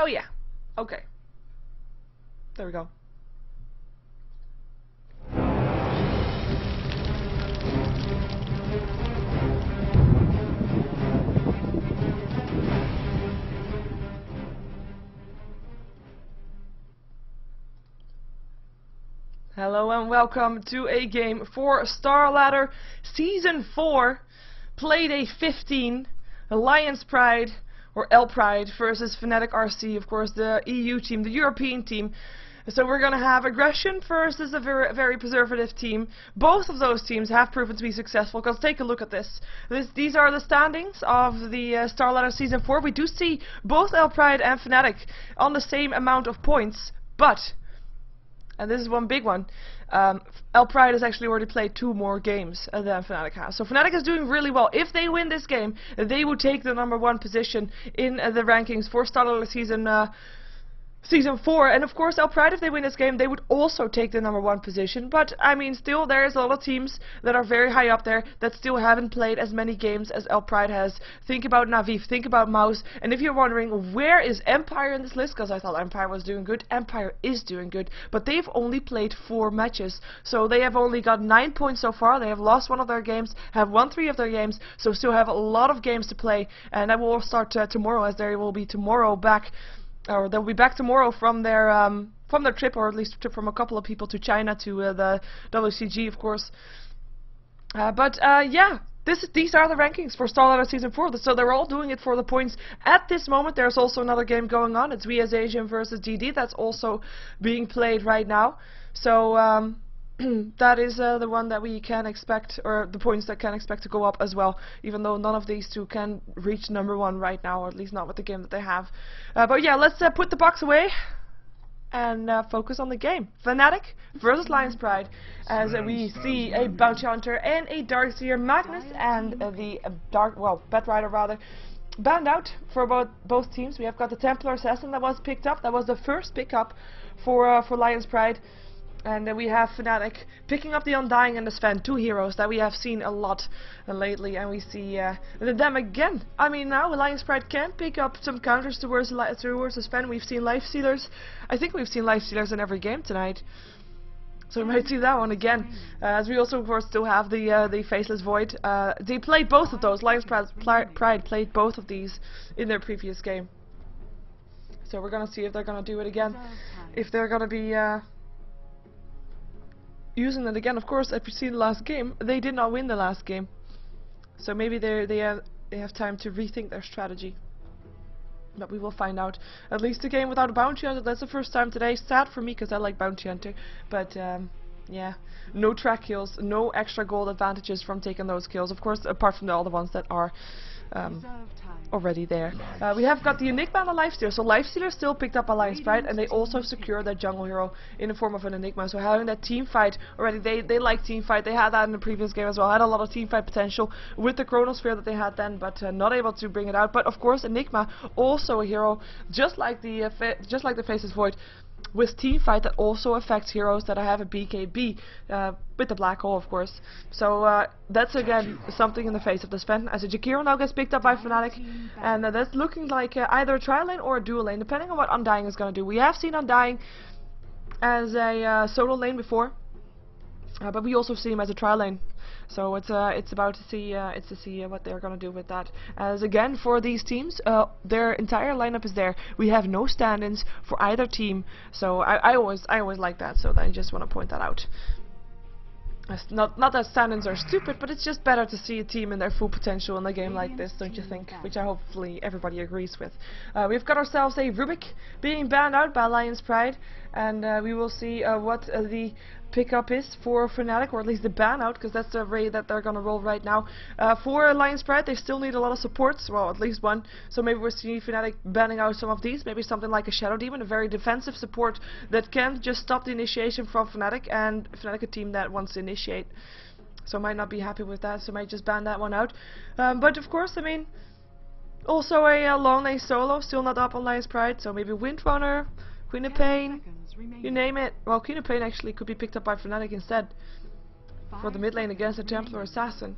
Oh yeah. Okay. There we go. Hello and welcome to a game for StarLadder Season 4, Playday 15, Alliance Pride, or L Pride versus FnaticRC, of course the EU team, the European team. So we're going to have aggression versus a very preservative team. Both of those teams have proven to be successful, because take a look at this. These are the standings of the StarLadder Season 4. We do see both L Pride and Fnatic on the same amount of points, but... and this is one big one. L Pride has actually already played 2 more games than Fnatic has. So Fnatic is doing really well. If they win this game, they would take the #1 position in the rankings for StarLadder Season 4, and of course L Pride, if they win this game, they would also take the #1 position. But I mean, still there's a lot of teams that are very high up there that still haven't played as many games as L Pride has. Think about Naviv, think about Mouse, and if you're wondering where is Empire in this list, because I thought Empire was doing good, Empire is doing good, but they've only played 4 matches, so they have only got 9 points so far. They have lost 1 of their games, have won 3 of their games, so still have a lot of games to play, and that will start tomorrow, as they will be tomorrow back. Or they'll be back tomorrow from their trip, or at least a trip from a couple of people to China to the WCG, of course. Yeah, these are the rankings for StarLadder Season 4. So they're all doing it for the points at this moment. There's also another game going on. It's We as Asian versus GD. That's also being played right now. So that is the one that we can expect, or the points that can expect to go up as well, even though none of these 2 can reach #1 right now, or at least not with the game that they have. But yeah, let's put the box away and focus on the game. Fnatic versus Alliance Pride, as we see a Bounty Hunter and a Darkseer, Magnus and the Bat Rider rather, banned out for both teams. We have got the Templar Assassin that was picked up. That was the first pickup for Alliance Pride. And then we have Fnatic picking up the Undying and the Sven, 2 heroes that we have seen a lot lately, and we see them again. I mean, now Alliance Pride can pick up some counters towards the Sven. We've seen Life Stealers. I think we've seen Life Stealers in every game tonight. So we might see that one again. As we also, of course, still have the Faceless Void. They played both of those. Alliance Pride played both of these in their previous game. So we're going to see if they're going to do it again. If they're going to be... using it again. Of course, if you see the last game, they did not win the last game, so maybe they have time to rethink their strategy. But we will find out. At least a game without a Bounty Hunter. That's the first time today. Sad for me, because I like Bounty Hunter. But yeah, no track kills, no extra gold advantages from taking those kills. Of course, apart from all the ones that are already there. We have got the Enigma and the Lifestealer. So Lifestealer still picked up Alliance Pride, and they also secured their jungle hero in the form of an Enigma. So having that team fight already, they like team fight. They had that in the previous game as well. Had a lot of team fight potential with the Chronosphere that they had then, but not able to bring it out. But of course, Enigma also a hero, just like the Faceless Void, with team fight that also affects heroes that have a BKB with the black hole, of course. So that's again something in the face of the Sven, as a Jakiro now gets picked up by Fnatic, and that's looking like either a trial lane or a dual lane, depending on what Undying is going to do. We have seen Undying as a solo lane before, but we also see him as a trial lane. So it's about to see what they're gonna do with that. As again, for these teams, their entire lineup is there. We have no stand-ins for either team, so I always like that. So I just want to point that out. Not that stand-ins are stupid, but it's just better to see a team in their full potential in a game like this, don't you think? Which I hopefully everybody agrees with. We've got ourselves a Rubik being banned out by Alliance Pride, and we will see what the pickup is for Fnatic, or at least the ban out, because that's the raid that they're gonna roll right now. For Alliance Pride, they still need a lot of supports, well, at least one, so maybe we'll see Fnatic banning out some of these, maybe something like a Shadow Demon, a very defensive support that can just stop the initiation from Fnatic, and Fnatic a team that wants to initiate, so might not be happy with that, so might just ban that one out. But of course, I mean, also a long lane solo, still not up on Alliance Pride, so maybe Windrunner, Queen of Pain, you name it. Well, Queen of Pain actually could be picked up by Fnatic instead for the mid lane against the Templar Assassin.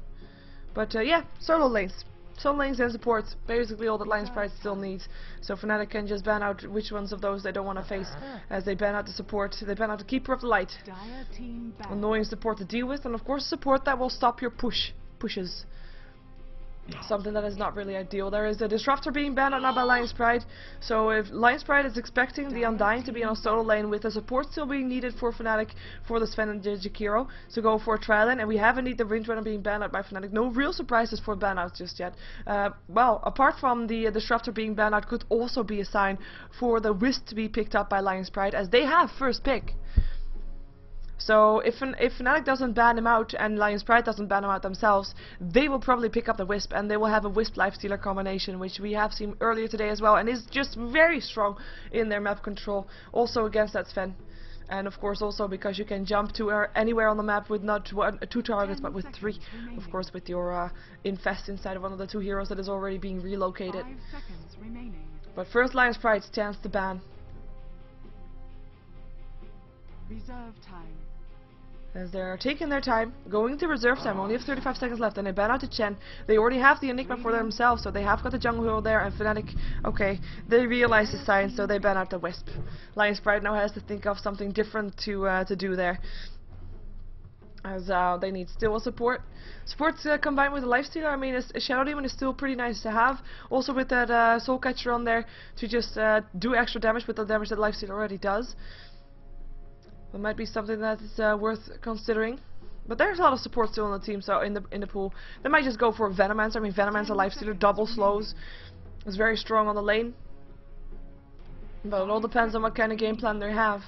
But yeah, solo lanes. Some lanes and support, basically all that Lions Pride still needs. So Fnatic can just ban out which ones of those they don't want to face, as they ban out the support, they ban out the Keeper of the Light. Annoying support to deal with, and of course support that will stop your pushes. Something that is not really ideal. There is a Disruptor being banned out now by Lions Pride, so if Lions Pride is expecting the Undying to be on a solo lane with the support still being needed for Fnatic for the Sven and the Jakiro, so go for a trial lane, and we have indeed the Range Runner being banned out by Fnatic. No real surprises for ban outs just yet. Well, apart from the Disruptor being banned out, could also be a sign for the Wisp to be picked up by Lions Pride, as they have first pick. So if Fnatic doesn't ban him out and Lions Pride doesn't ban him out themselves, they will probably pick up the Wisp, and they will have a Wisp Lifestealer combination, which we have seen earlier today as well, and is just very strong in their map control, also against that Sven. And of course also because you can jump to anywhere on the map with not two targets but with three, of course, with your Infest inside of one of the two heroes that is already being relocated. But first Lions Pride stands to ban. Reserve time. As they're taking their time, going to reserve time, only have 35 seconds left, and they ban out to Chen. They already have the Enigma for themselves, so they have got the jungle hero there, and Fnatic, okay, they realize the sign, so they ban out the Wisp. Lions Pride now has to think of something different to do there, as they need still a support. Support's combined with a Lifestealer, I mean, a Shadow Demon is still pretty nice to have, also with that Soul Catcher on there to just do extra damage with the damage that Lifestealer already does. That might be something that is worth considering. But there's a lot of support still on the team, so in the pool. They might just go for Venomancer. I mean, Venomancer Lifestealer, double slows. Is very strong on the lane. But it all depends on what kind of game plan they have.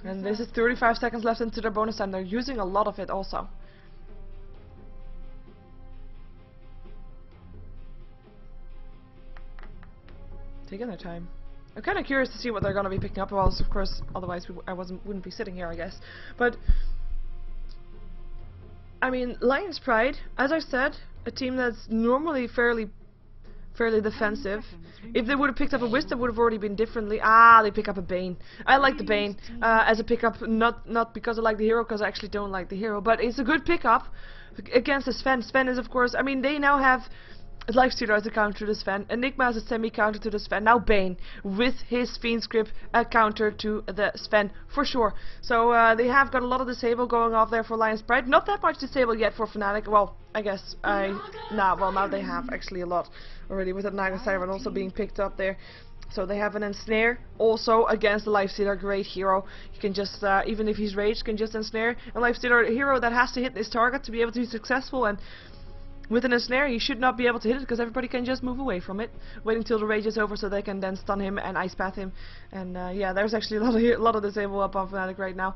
And this is 35 seconds left into their bonus time. They're using a lot of it also. Taking their time. I'm kind of curious to see what they're going to be picking up. Well, of course, otherwise I wouldn't be sitting here, I guess. But I mean, Lions Pride, as I said, a team that's normally fairly defensive. If they would have picked up a Wisp, it would have already been differently. They pick up a Bane. I like the Bane as a pickup, not because I like the hero, because I actually don't like the hero, but it's a good pickup against the Sven. Sven is, of course, I mean, they now have Lifestealer as a counter to the Sven, Enigma as a semi-counter to the Sven, now Bane with his Fiend's Grip a counter to the Sven, for sure. So they have got a lot of disable going off there for Lions Pride. Not that much disable yet for Fnatic. Well, I guess now they have actually a lot already, with that Naga Siren also being picked up there. So they have an ensnare also against the Lifestealer, great hero. You can just, even if he's raged, can just ensnare. And Lifestealer, a hero that has to hit this target to be able to be successful, and with an ensnare, you should not be able to hit it because everybody can just move away from it, waiting till the rage is over so they can then stun him and ice path him. And yeah, there's actually a lot of disable up on Fnatic right now.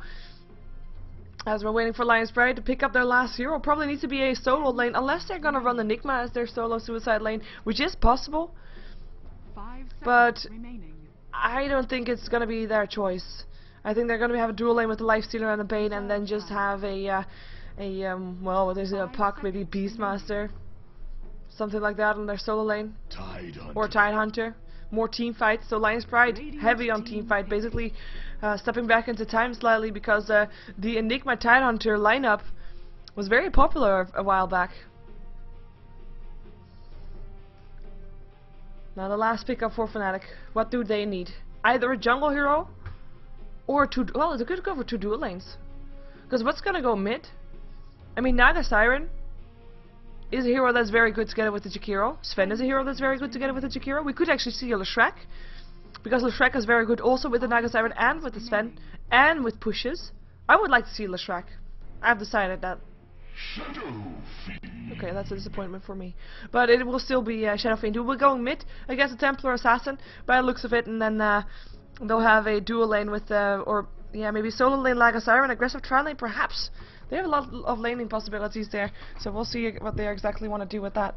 As we're waiting for Lions Pride to pick up their last hero, probably needs to be a solo lane, unless they're gonna run Enigma as their solo suicide lane, which is possible. But I don't think it's gonna be their choice. I think they're gonna have a dual lane with the Lifestealer and a Bane, and then just have well, what is it, a Puck, maybe Beastmaster, something like that on their solo lane, or Tide Hunter. More team fights, so Lions Pride heavy on team fight, basically stepping back into time slightly, because the Enigma Tide Hunter lineup was very popular a while back. Now the last pickup for Fnatic, what do they need? Either a jungle hero, or two, well, they could go for two dual lanes, because what's gonna go mid? I mean, Naga Siren is a hero that's very good together with the Jakiro. Sven is a hero that's very good together with the Jakiro. We could actually see a Leshrac, because Leshrac is very good also with the Naga Siren and with the Sven, and with pushes. I would like to see Leshrac. I've decided that. Okay, that's a disappointment for me. But it will still be Shadow Fiend, who will go mid against the Templar Assassin, by the looks of it, and then they'll have a dual lane with, or yeah, maybe solo lane Naga Siren, aggressive trial lane perhaps. They have a lot of laning possibilities there, so we'll see what they exactly want to do with that.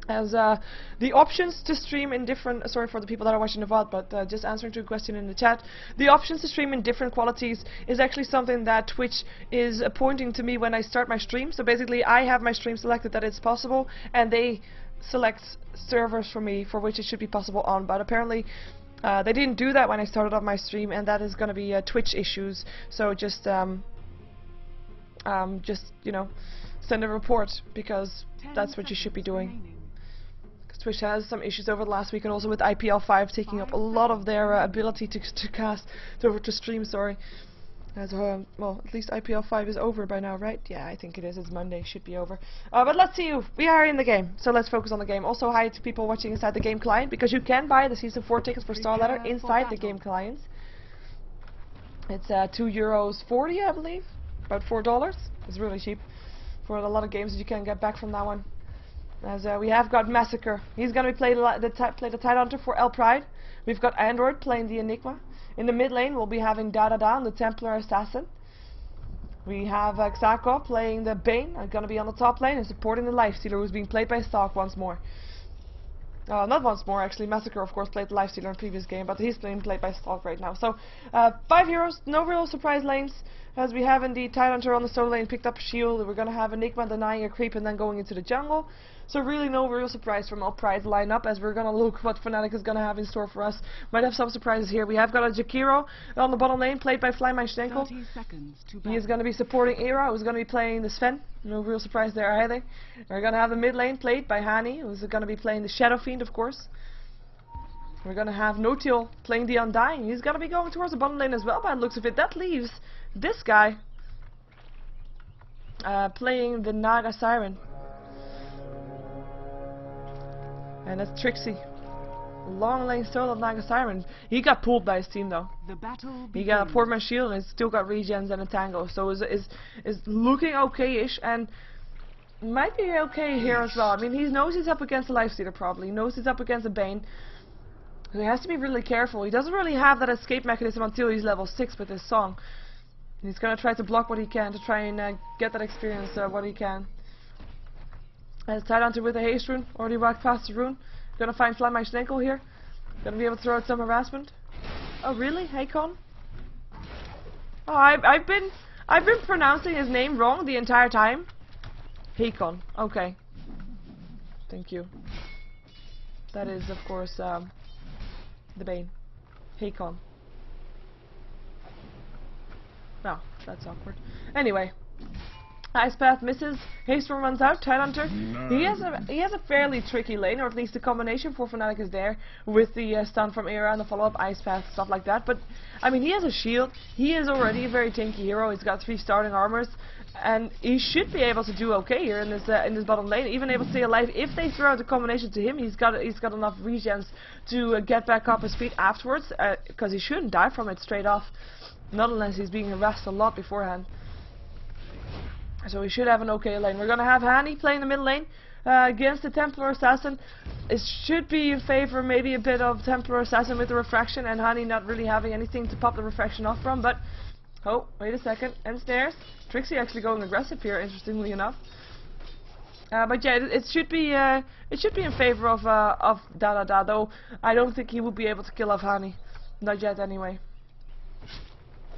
As the options to stream in different, sorry for the people that are watching the VOD, but just answering to a question in the chat, the options to stream in different qualities is actually something that Twitch is pointing to me when I start my stream. So basically I have my stream selected that it's possible, and they select servers for me for which it should be possible on, but apparently they didn't do that when I started off my stream, and that is going to be Twitch issues. So just just, you know, send a report, because 10 that's what you should be seconds doing. remaining. Twitch has some issues over the last week, and also with IPL5 taking up a lot of their ability to cast, to stream, sorry. As well, at least IPL5 is over by now, right? Yeah, I think it is. It's Monday, should be over. But let's see, we are in the game, so let's focus on the game. Also, hi to people watching inside the game client, because you can buy the Season 4 tickets for StarLadder inside the game clients. It's €2.40, I believe, about $4. It's really cheap for a lot of games that you can get back from that one. As we have got Massacre. He's going to be play the Tidehunter for El Pride. We've got Android playing the Enigma. In the mid lane, we'll be having Dada, the Templar Assassin. We have Xako playing the Bane, going to be on the top lane and supporting the Lifestealer, who's being played by Stalk once more. Not once more, actually. Massacre, of course, played the Lifestealer in the previous game, but he's being played by Stalk right now. So, 5 heroes, no real surprise lanes, as we have indeed Tidehunter on the solo lane, picked up a shield. We're going to have Enigma denying a creep and then going into the jungle. So really no real surprise from our Pride's lineup, as we're going to look what Fnatic is going to have in store for us. Might have some surprises here. We have got a Jakiro on the bottom lane, played by FlyMyStenko. 30 seconds to He is going to be supporting Era, who's going to be playing the Sven. No real surprise there either. We're going to have the mid lane played by Hani, who's going to be playing the Shadow Fiend, of course. We're going to have Notiel playing the Undying. He's going to be going towards the bottom lane as well, by the looks of it. That leaves this guy playing the Naga Siren. And that's Trixie. Long lane solo of Naga Siren. He got pulled by his team though. The battle He got a Portman shield and still got regens and a tango. So is looking okay-ish, and might be okay here as well. I mean, he knows he's up against a Lifestealer probably. He knows he's up against a Bane. So he has to be really careful. He doesn't really have that escape mechanism until he's level 6 with his song. He's gonna try to block what he can to try and get that experience what he can. As Tidehunter with a haste rune, already walked past the rune. Gonna find FlyMyStenko here. Gonna be able to throw out some harassment. Oh really, Hakon? Oh, I've been pronouncing his name wrong the entire time. Hakon. Okay. Thank you. That is, of course, the Bane. Hakon. No, that's awkward. Anyway. Ice Path misses, Haste Rune runs out, Tidehunter. He has a fairly tricky lane, or at least the combination for Fnatic is there, with the stun from Era and the follow-up Ice Path, stuff like that. But, I mean, he has a shield, he is already a very tanky hero, he's got 3 starting armors, and he should be able to do okay here in this bottom lane, even able to stay alive. If they throw out the combination to him, he's got enough regens to get back up his feet afterwards, because he shouldn't die from it straight off, not unless he's being harassed a lot beforehand. So we should have an okay lane. We're going to have Hani playing the middle lane against the Templar Assassin. It should be in favor, maybe a bit of Templar Assassin with the refraction, and Hani not really having anything to pop the refraction off from. But, oh, wait a second. Ensnares. Trixie actually going aggressive here, interestingly enough. But yeah, it should be in favor of Dada, though I don't think he would be able to kill off Hani. Not yet, anyway.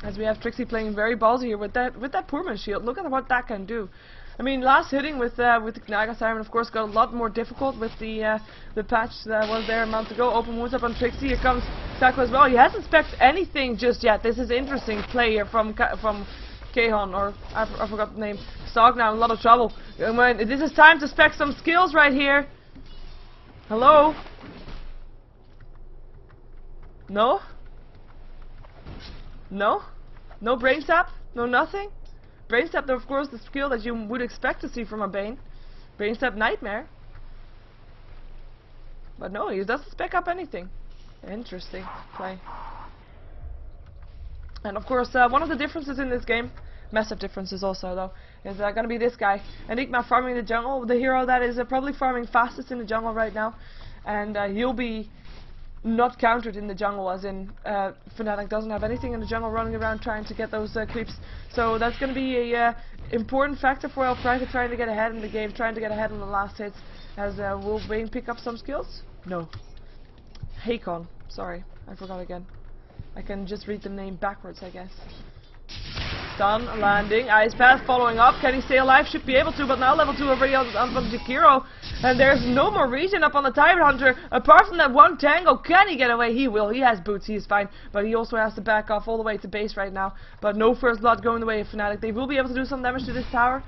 As we have Trixie playing very ballsy here with that Purman shield. Look at what that can do. I mean, last hitting with the Naga Siren, of course, got a lot more difficult with the patch that was there a month ago. Open wounds up on Trixie. Here comes Sako as well. He hasn't spec'd anything just yet. This is interesting play here from Kahon, or I forgot the name. Stog now in a lot of trouble. This is time to spec some skills right here. Hello? No? No? No brain sap? No nothing? Brain sap, of course, the skill that you would expect to see from a Bane. Brain sap Nightmare. But no, he doesn't spec up anything. Interesting play. And of course, one of the differences in this game, massive differences also though, is gonna be this guy. Enigma farming the jungle, the hero that is probably farming fastest in the jungle right now. And he'll be not countered in the jungle, as in Fnatic doesn't have anything in the jungle running around trying to get those creeps. So that's going to be a important factor for El Pride, trying to get ahead in the game, trying to get ahead on the last hits. As will Bane pick up some skills? No. Hakon. Sorry, I forgot again. I can just read the name backwards, I guess. Stun, landing, Ice Path following up. Can he stay alive? Should be able to, but now level 2 already on Jakiro. And there's no more regen up on the Tyrant Hunter. Apart from that one tango, can he get away? He will. He has boots, he's fine. But he also has to back off all the way to base right now. But no first blood going the way of Fnatic. They will be able to do some damage to this tower,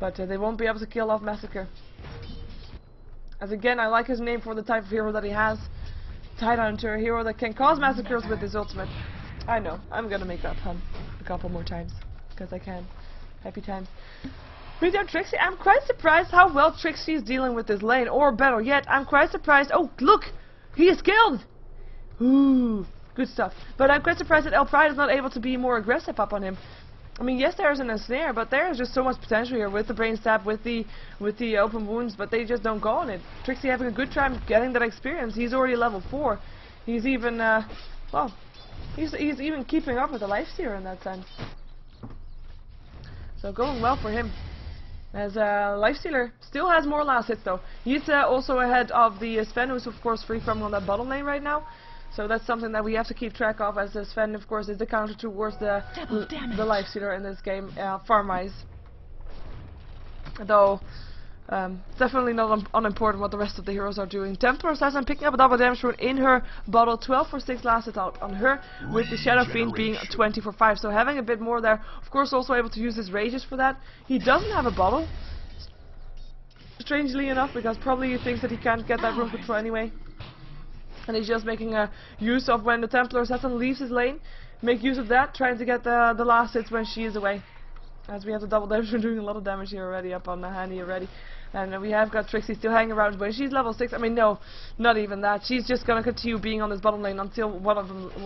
but they won't be able to kill off Massacre. As again, I like his name for the type of hero that he has. Tyrant Hunter, a hero that can cause massacres with his ultimate. I know, I'm gonna make that pun a couple more times, because I can. Happy times. Bring down Trixie. I'm quite surprised how well Trixie is dealing with this lane, or better yet, I'm quite surprised. Oh, look! He is killed! Ooh, good stuff. But I'm quite surprised that El Pride is not able to be more aggressive up on him. I mean, yes, there's an ensnare, but there's just so much potential here with the brain stab, with the open wounds, but they just don't go on it. Trixie having a good time getting that experience. He's already level 4. He's even, well, he's even keeping up with the Lifestealer in that sense. So going well for him. As Lifestealer still has more last hits though. He's also ahead of the Sven, who's of course free from on that bottom lane right now. So that's something that we have to keep track of, as Sven, of course, is the counter towards the Lifestealer in this game, farm-wise. Though, definitely not unimportant what the rest of the heroes are doing. Templar Assassin picking up a double damage rune in her bottle, 12 for 6 lasted out on her, with the Shadow Fiend being 20 for 5. So having a bit more there, of course also able to use his rages for that. He doesn't have a bottle, strangely enough, because probably he thinks that he can't get that room control anyway. And he's just making use of when the Templar Assassin leaves his lane, make use of that, trying to get the last hits when she is away. As we have the double damage, we're doing a lot of damage here already up on the Handy already. And we have got Trixie still hanging around, but she's level 6. I mean, no, not even that. She's just gonna continue being on this bottom lane until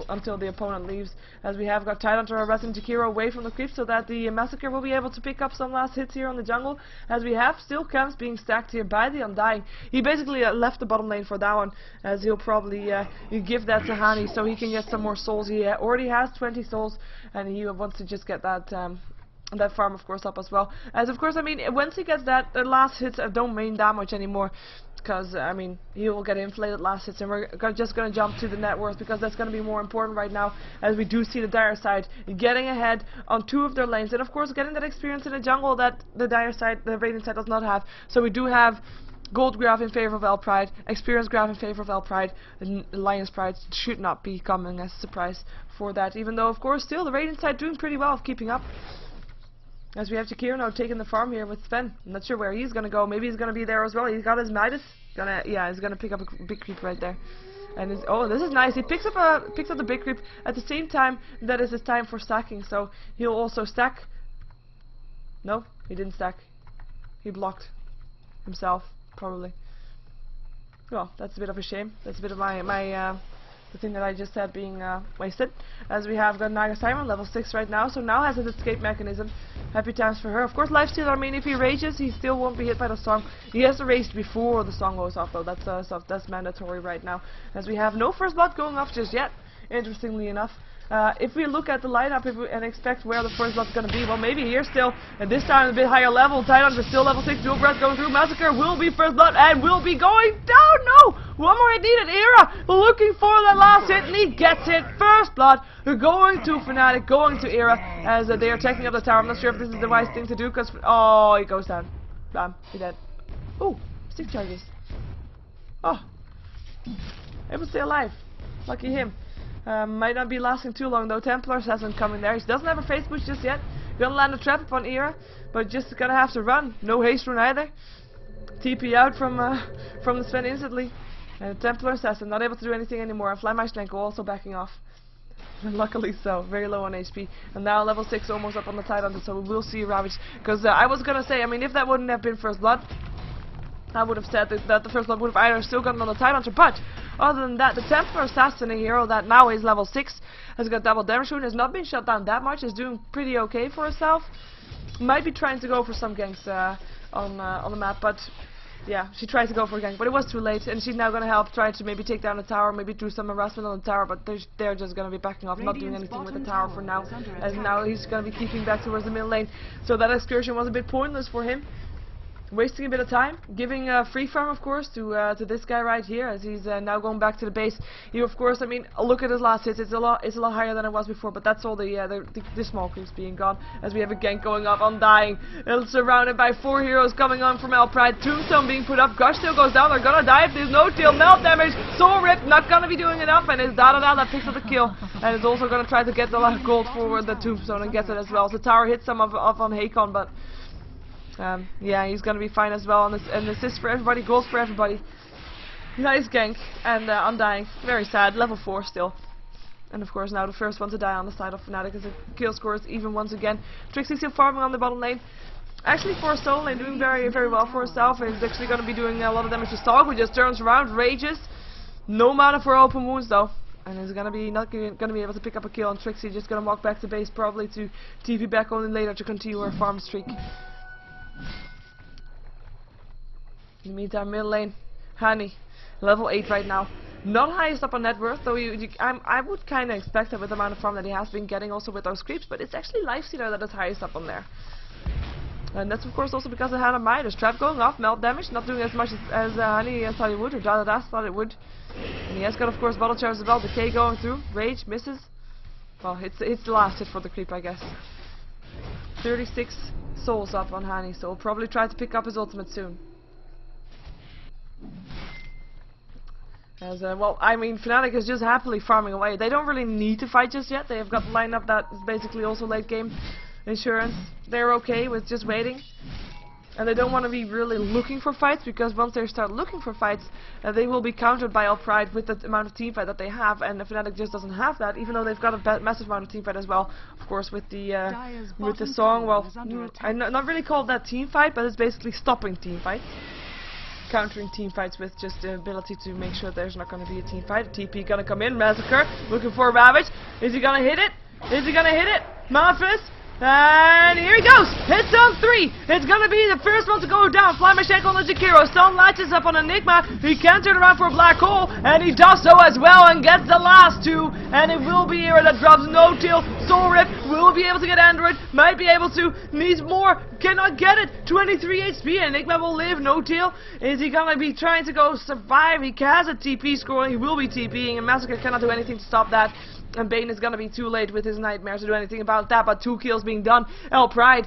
until the opponent leaves. As we have got Tyrant Hunter arresting Jakiro away from the creep, so that the Massacre will be able to pick up some last hits here on the jungle. As we have still camps being stacked here by the Undying. He basically left the bottom lane for that one, as he'll probably give that to Hani so he can get some more souls. He already has 20 souls, and he wants to just get that. That farm, of course, up as well. As of course, I mean, once he gets that, the last hits don't mean that much anymore, because I mean, he will get inflated last hits, and we're just gonna jump to the net worth, because that's gonna be more important right now, as we do see the Dire side getting ahead on 2 of their lanes, and of course, getting that experience in the jungle that the Dire side, the Radiant side, does not have. So we do have Gold graph in favor of El Pride, Experience graph in favor of El Pride, and Lion's Pride should not be coming as a surprise for that, even though, of course, still the Radiant side doing pretty well of keeping up. As we have Jakiro now taking the farm here with Sven. I'm not sure where he's gonna go. Maybe he's gonna be there as well. He's got his Midas. Yeah, he's gonna pick up a big creep right there. And oh, this is nice. He picks up the big creep at the same time that is his time for stacking. So he'll also stack. No, he didn't stack. He blocked himself probably. Well, that's a bit of a shame. That's a bit of the thing that I just said being wasted. As we have got Naga Simon, level 6 right now, so now has his escape mechanism. Happy times for her. Of course, Lifestealer, I mean, if he rages, he still won't be hit by the song. He has to rage before the song goes off, though. That's mandatory right now. As we have no first blood going off just yet, interestingly enough. If we look at the lineup and expect where the first blood's going to be, well, maybe here still, and this time a bit higher level. Tyrant is still level 6, dual breath going through. Massacre will be first blood and will be going down. No! One more hit needed. Era looking for the last hit, and he gets it. First blood going to Fnatic, going to Era, as they are taking up the tower. I'm not sure if this is the wise thing to do, because, oh, he goes down. Bam, he's dead. Oh, 6 charges. Oh, able to stay alive. Lucky him. Might not be lasting too long though. Templar Assassin coming there. He doesn't have a face push just yet. Gonna land a trap upon Era, but just gonna have to run. No haste rune either. TP out from the Sven instantly. And Templar Assassin not able to do anything anymore. And Flymeistrenko also backing off. And luckily so, very low on HP. And now level 6 almost up on the Titan, so we will see Ravage. Because I was gonna say, I mean, if that wouldn't have been first blood, I would have said that the first blood would have either still gotten on the Tyrant Hunter, but other than that, the Templar Assassin, a hero that now is level 6, has got double damage rune, has not been shut down that much, is doing pretty okay for herself. Might be trying to go for some ganks on the map, but yeah, she tried to go for a gank, but it was too late, and she's now going to help try to maybe take down the tower, maybe do some harassment on the tower, but they're just going to be backing off, not doing anything with the tower for now, as now he's going to be keeping back towards the middle lane. So that excursion was a bit pointless for him. wasting a bit of time, giving a free farm, of course, to this guy right here, as he's now going back to the base. He, of course, I mean, look at his last hits. It's a lot higher than it was before, but that's all the small creeps being gone. As we have a gank going up, Undying. It's surrounded by 4 heroes coming on from Pride. Tombstone being put up. Gush still goes down. They're gonna die if there's no tail. Melt damage. Soul Rip not gonna be doing enough, and it's Da that picks up the kill, and is also gonna try to get the last gold for the Tombstone and gets it as well. So tower hits some of on Hakon, but. Yeah, he's gonna be fine as well, and assist for everybody, goals for everybody. Nice gank, and Undying, very sad, level 4 still. And of course now the first one to die on the side of Fnatic as the kill scores even once again. Trixie still farming on the bottom lane. Actually for solo lane doing very well for herself. He's actually gonna be doing a lot of damage to Stalk, who just turns around, rages. No mana for open wounds though. And he's gonna be not gonna be able to pick up a kill, and Trixie just gonna walk back to base probably to TP back only later to continue her farm streak. In the meantime, middle lane, Hani, level 8 right now. Not highest up on net worth, though I would kind of expect that with the amount of farm that he has been getting also with those creeps, but it's actually Lifestealer that is highest up on there. And that's of course also because it had a Midas trap going off, melt damage, not doing as much as Hani thought it would, or Dadadas thought it would. And he has got of course bottle charge as well, decay going through, rage, misses. Well, it's the last hit for the creep, I guess. 36 souls up on Hani, so he'll probably try to pick up his ultimate soon. As well, I mean, Fnatic is just happily farming away. They don't really need to fight just yet. They have got the lineup that is basically also late game insurance. They're okay with just waiting. And they don't want to be really looking for fights, because once they start looking for fights, they will be countered by Pride with the amount of teamfight that they have, and Fnatic just doesn't have that, even though they've got a massive amount of teamfight as well. Of course, with the song, well, I not really call that teamfight, but it's basically stopping teamfights. Countering teamfights with just the ability to make sure there's not going to be a teamfight. TP gonna come in, Massacre, looking for a Ravage. Is he gonna hit it? Is he gonna hit it? Malphus, and here he goes! Hits on 3! It's gonna be the first one to go down. Fly my shank on the Jakiro. Stone latches up on Enigma. He can turn around for a black hole, and he does so as well and gets the last 2. And it will be here that drops no tail. Soul Rip will be able to get Android. Might be able to. Needs more. Cannot get it. 23 HP. Enigma will live. No tail. Is he gonna be trying to go survive? He has a TP score. He will be TPing, and Massacre cannot do anything to stop that. And Bane is gonna be too late with his nightmare to do anything about that, but 2 kills being done. Pride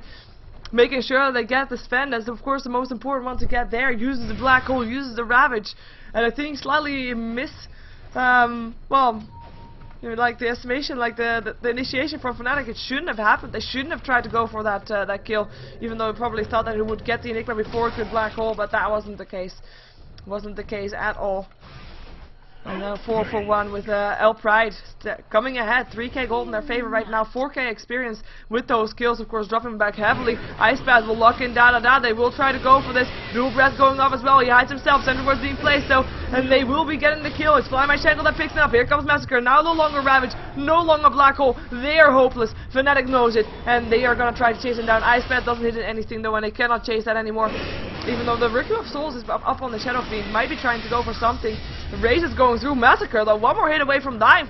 making sure that they get the spend, as of course the most important one to get there. Uses the black hole, uses the Ravage, and I think slightly well, you know, like the estimation, like the initiation from Fnatic, it shouldn't have happened. They shouldn't have tried to go for that kill, even though they probably thought that it would get the Enigma before it could black hole, but that wasn't the case. Wasn't the case at all. And now 4 for 1 with Pride coming ahead. 3k gold in their favor right now. 4k experience with those kills, of course, dropping back heavily. Ice Path will lock in Da. They will try to go for this. Dual Breath going off as well. He hides himself. Center Ward's being placed though, and they will be getting the kill. It's Fly My Shackle that picks it up. Here comes Massacre. Now no longer Ravage, no longer Black Hole. They are hopeless. Fnatic knows it, and they are gonna try to chase him down. Ice Path doesn't hit anything though, and they cannot chase that anymore. Even though the Ritual of Souls is up on the Shadow Fiend, might be trying to go for something. The Raze is going through. Massacre though, one more hit away from dying.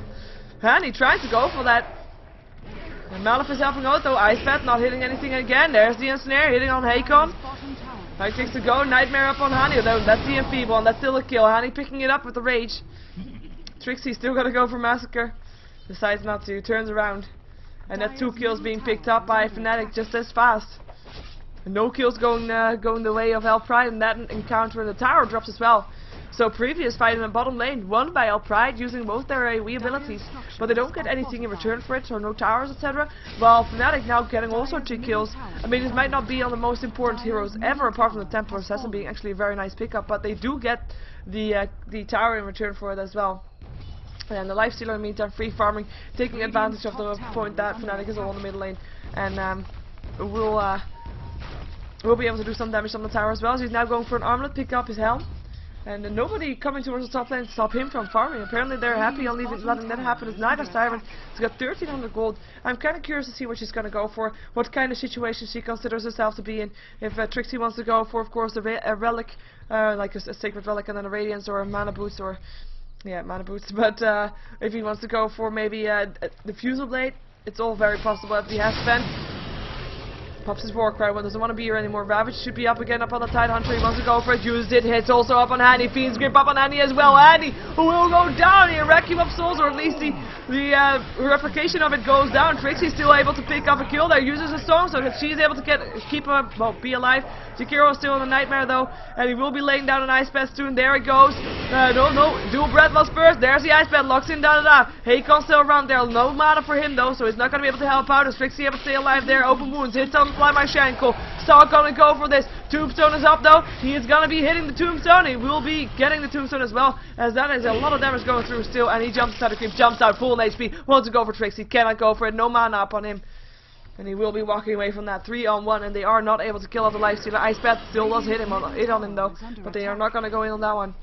And he tries to go for that. And Malif is helping out though. Ice Path not hitting anything again. There's the ensnare hitting on Hakon. Like takes to go. Nightmare up on Hani though. That's the enfeeble, and that's still a kill. Hani picking it up with the rage. Trixie still gotta go for Massacre. Decides not to. Turns around. And that 2 kills being picked up by Fnatic just as fast. No kills going the way of Pride, and that encounter in the tower drops as well. So previous fight in the bottom lane won by Pride using both their AoE abilities, but they don't get anything in return for it, so no towers, etc. While Fnatic now getting also 2 kills. I mean, this might not be on the most important heroes ever, apart from the Templar Assassin being actually a very nice pickup, but they do get the tower in return for it as well. And the Lifestealer in the meantime free farming, taking advantage of the point that Fnatic is all in the middle lane, and will be able to do some damage on the tower as well. So he's now going for an armlet, pick up his helm. And nobody coming towards the top lane to stop him from farming. Apparently they're happy on letting that happen. It's Night of Siren. She's got 1300 gold. I'm kind of curious to see what she's going to go for. What kind of situation she considers herself to be in. If Trixie wants to go for, of course, a relic, like a sacred relic, and then a radiance or a mana boost, or yeah, mana boost. But if he wants to go for maybe the Fusel Blade, it's all very possible if he has spent. Pops his war cry, doesn't want to be here anymore. Ravage should be up again up on the Tidehunter. He wants to go for it. Used it. Hits also up on Hanny. Fiend's Grip up on Hanny as well. Hanny who will go down here. Vacuum of Souls, or at least the replication of it goes down. Trixie's still able to pick up a kill there. Uses a storm so that she's able to keep him, well, be alive. Jakiro is still in the Nightmare though, and he will be laying down an Ice Path soon. There it goes. No. Dual Breath loss first. There's the Ice Path. Locks in da. Hakon's still around there. No mana for him though, so he's not going to be able to help out. Is Trixie able to stay alive there? Open wounds. Hits on Fly by Shankle. Star gonna go for this. Tombstone is up though. He is gonna be hitting the Tombstone. He will be getting the Tombstone as well, as that is a lot of damage going through still. And he jumps out of creep, jumps out full HP. Wants to go for Trixie. Cannot go for it. No mana up on him. And he will be walking away from that 3-on-1, and they are not able to kill off the Lifestealer. Ice Path still does hit on him though, but they are not going to go in on that one.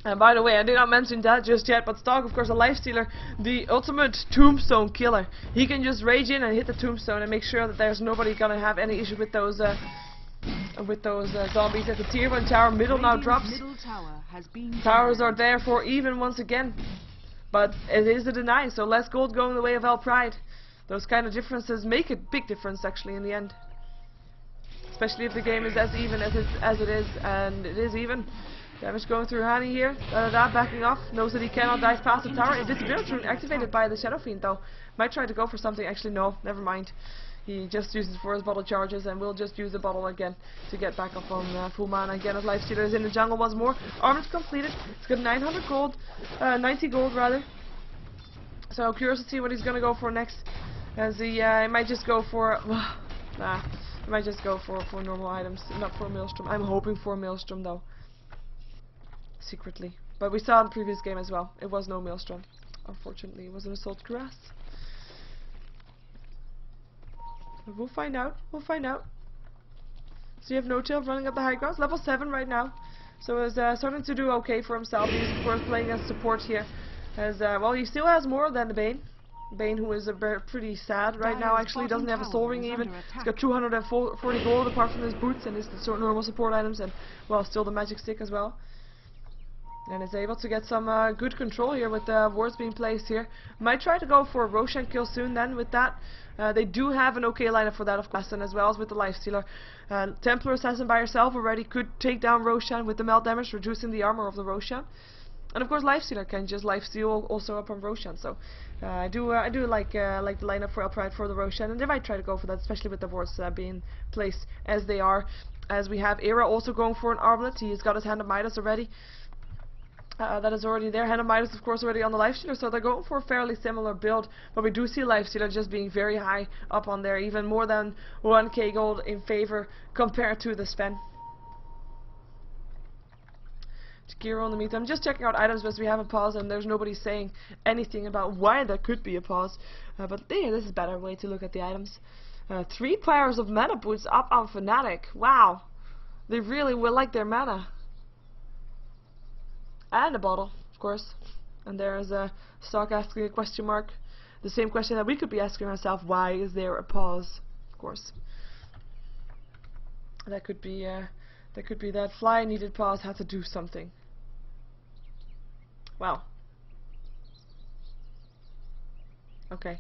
And by the way, I did not mention that just yet, but Stark, of course, a Lifestealer, the ultimate Tombstone killer. He can just rage in and hit the Tombstone and make sure that there's nobody going to have any issue with those zombies. At the tier 1 tower, middle now drops. Towers are there for even once again. But it is a deny, so less gold going the way of Pride. Those kind of differences make a big difference actually in the end. Especially if the game is as even as it is, and it is even. Damage going through Hani here. Backing off. Knows that he cannot dive past the tower. Invisibility rune activated by the Shadow Fiend though. Might try to go for something. Actually no, never mind. He just uses for his bottle charges, and will just use the bottle again to get back up on full mana again. As Lifestealer is in the jungle once more. Armor's completed. It's got 900 gold, 90 gold rather. So I'm curious to see what he's gonna go for next. As he might just go for he might just go for normal items, not for a Maelstrom. I'm hoping for a Maelstrom though, secretly. But we saw in the previous game as well. It was no Maelstrom. Unfortunately, it was an Assault Cuirass. But we'll find out. We'll find out. So you have No Tail running up the high grounds, level 7 right now. So he's starting to do okay for himself. He's of course playing as support here. As well, he still has more than the Bane. Bane, who is pretty sad right now. Actually, doesn't have a soul ring even. He's got 240 gold apart from his boots and his normal support items, and well, still the magic stick as well. And is able to get some good control here with the wards being placed here. Might try to go for a Roshan kill soon then with that. They do have an okay lineup for that of course, and as well as with the Lifestealer. Templar Assassin by herself already could take down Roshan with the melt damage, reducing the armor of the Roshan. And of course Lifestealer can just lifesteal also up on Roshan. So I do like the lineup for Pride for the Roshan, and they might try to go for that, especially with the wards being placed as they are. As we have Era also going for an Arblet. He's got his Hand of Midas already. That is already there. Hand of Midas, of course, already on the Lifestealer, so they're going for a fairly similar build. But we do see Lifestealer just being very high up on there, even more than 1k gold in favor compared to the Sven. Gear on the meantime, just checking out items as we have a pause, and there's nobody saying anything about why there could be a pause. But yeah, this is a better way to look at the items. 3 powers of mana boots up on Fnatic. Wow, they really will like their mana. And a bottle, of course. And there is a Stark asking a question mark. The same question that we could be asking ourselves: why is there a pause? Of course, that could be that Fly needed pause, had to do something. Wow. Okay.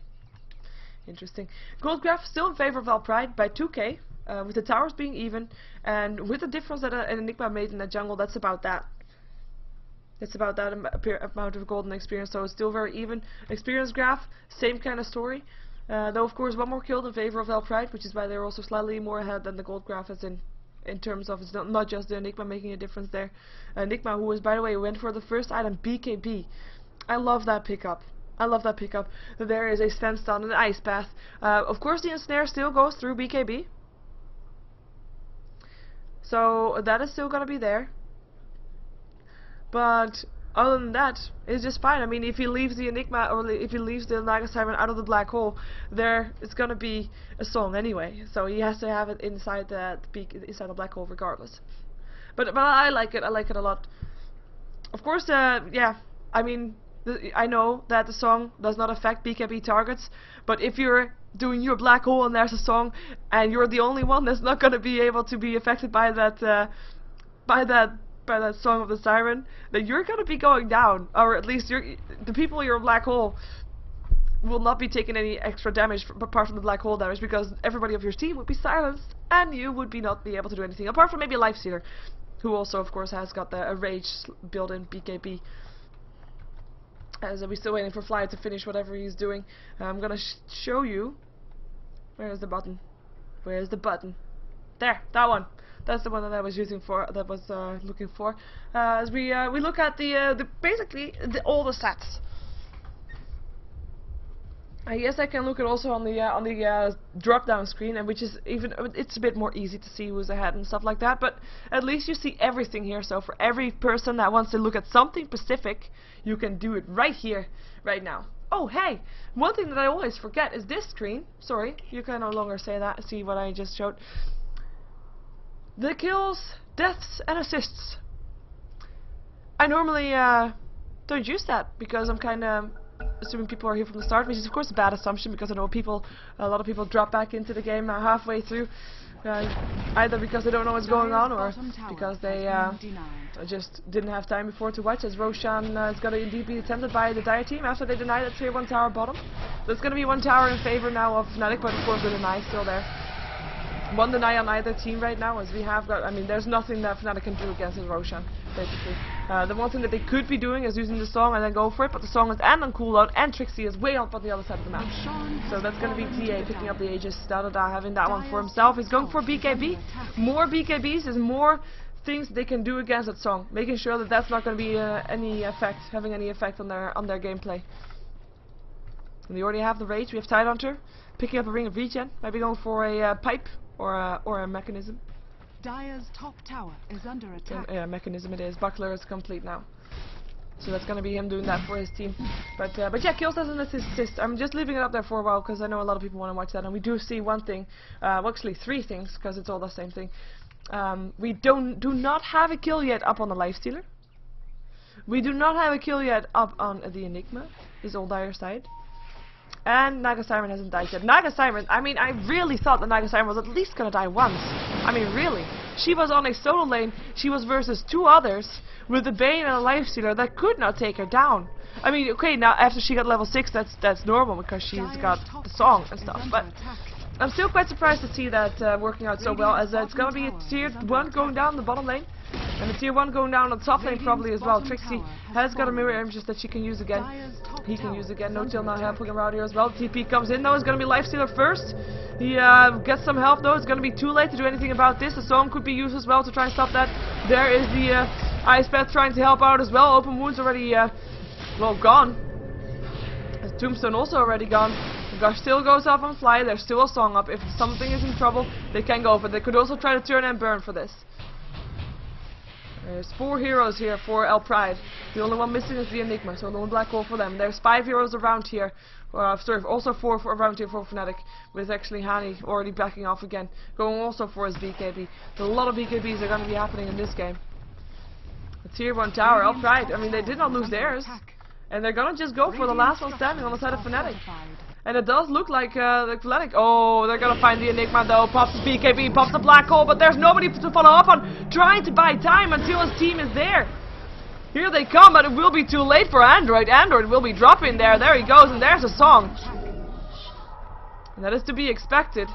Interesting. Gold graph still in favor of Pride by 2k, with the towers being even, and with the difference that an Enigma made in the jungle. That's about that. It's about that amount of golden experience, so it's still very even. Experience graph, same kind of story. Though of course one more kill in favor of Pride, which is why they're also slightly more ahead than the gold graph is in terms of it's not just the Enigma making a difference there. Enigma, who was, by the way, went for the first item, BKB. I love that pickup. I love that pickup. There is a Standstone and an Ice Path. Of course the ensnare still goes through BKB. So that is still gonna be there. But other than that, it's just fine. I mean, if he leaves the Enigma, or if he leaves the Naga Siren out of the black hole, there it's gonna be a song anyway. So he has to have it inside the black hole regardless. But I like it. I like it a lot. Of course, yeah. I mean, I know that the song does not affect BKB targets, but if you're doing your black hole and there's a song, and you're the only one that's not gonna be able to be affected by that, by that Song of the Siren, then you're gonna be going down, or at least the people in your black hole will not be taking any extra damage apart from the black hole damage, because everybody of your team would be silenced and you would not be able to do anything apart from maybe a Lifestealer, who also of course has got a rage built-in BKB. As we're still waiting for Fly to finish whatever he's doing. I'm gonna show you. Where's the button? Where's the button? There, that one. That's the one that I was using for. That was looking for. As we look at basically all the stats. I guess I can look at also on the drop down screen, and which is it's a bit more easy to see who's ahead and stuff like that. But at least you see everything here. So for every person that wants to look at something specific, you can do it right here, right now. Oh hey, one thing that I always forget is this screen. Sorry, you can no longer say that. See what I just showed. The kills, deaths, and assists. I normally don't use that because I'm kind of assuming people are here from the start, which is of course a bad assumption, because I know a lot of people drop back into the game halfway through, either because they don't know what's going on or because they just didn't have time before to watch, as Roshan is going to indeed be attempted by the Dire team after they deny that tier 1 tower bottom. There's going to be one tower in favor now of Fnatic, but of course the deny still there. One deny on either team right now, as we have got, I mean, there's nothing that Fnatic can do against his Roshan, basically. The one thing that they could be doing is using the song and then go for it, but the song is and on cooldown, and Trixie is way up on the other side of the map. So that's going to be TA picking up the Aegis, StarLadder having that one for himself. He's going for BKB. More BKBs is more things they can do against that song, making sure that that's not going to be having any effect on their gameplay. And we already have the Rage. We have Tidehunter picking up a Ring of Regen, maybe going for a pipe or a mechanism. Dire's top tower is under attack. Yeah, mechanism it is. Buckler is complete now, so that's going to be him doing that for his team. But yeah, kills as an assist. I'm just leaving it up there for a while because I know a lot of people want to watch that, and we do see one thing, well, actually 3 things, because it's all the same thing. We do not have a kill yet up on the Lifestealer. We do not have a kill yet up on the Enigma, his old Dire side. And Naga Siren hasn't died yet. Naga Siren, I mean, I really thought that Naga Siren was at least gonna die once. I mean, really. She was on a solo lane. She was versus 2 others with a Bane and a Lifestealer that could not take her down. I mean, okay, now after she got level 6, that's normal because she's got the song and stuff. But I'm still quite surprised to see that working out so well, as it's gonna be a tier 1 going down the bottom lane. And a tier 1 going down on top lane probably as well. Trixie has got a mirror images that she can use again. He can use again. No Tail now helping him out here as well. TP comes in though. It's going to be Lifestealer first. He gets some help though. It's going to be too late to do anything about this. The song could be used as well to try and stop that. There is the Ice Path trying to help out as well. Open Wounds already, well, gone. Tombstone also already gone. The Gush still goes off on Fly. There's still a song up. If something is in trouble, they can go for it. They could also try to turn and burn for this. There's 4 heroes here for El Pride. The only one missing is the Enigma, so no black hole for them. There's 5 heroes around here. Sorry, also 4 around here for Fnatic, with actually Hani already backing off again, going also for his BKB. So a lot of BKBs are going to be happening in this game. The tier 1 tower, El Pride, I mean, they did not lose theirs, and they're going to just go for the last one standing on the side of Fnatic. And it does look like Fnatic. Oh, they're gonna find the Enigma though. Pops the BKB, pops the black hole, but there's nobody to follow up on. Trying to buy time until his team is there. Here they come, but it will be too late for Android. Android will be dropping there. There he goes, and there's a song. And that is to be expected.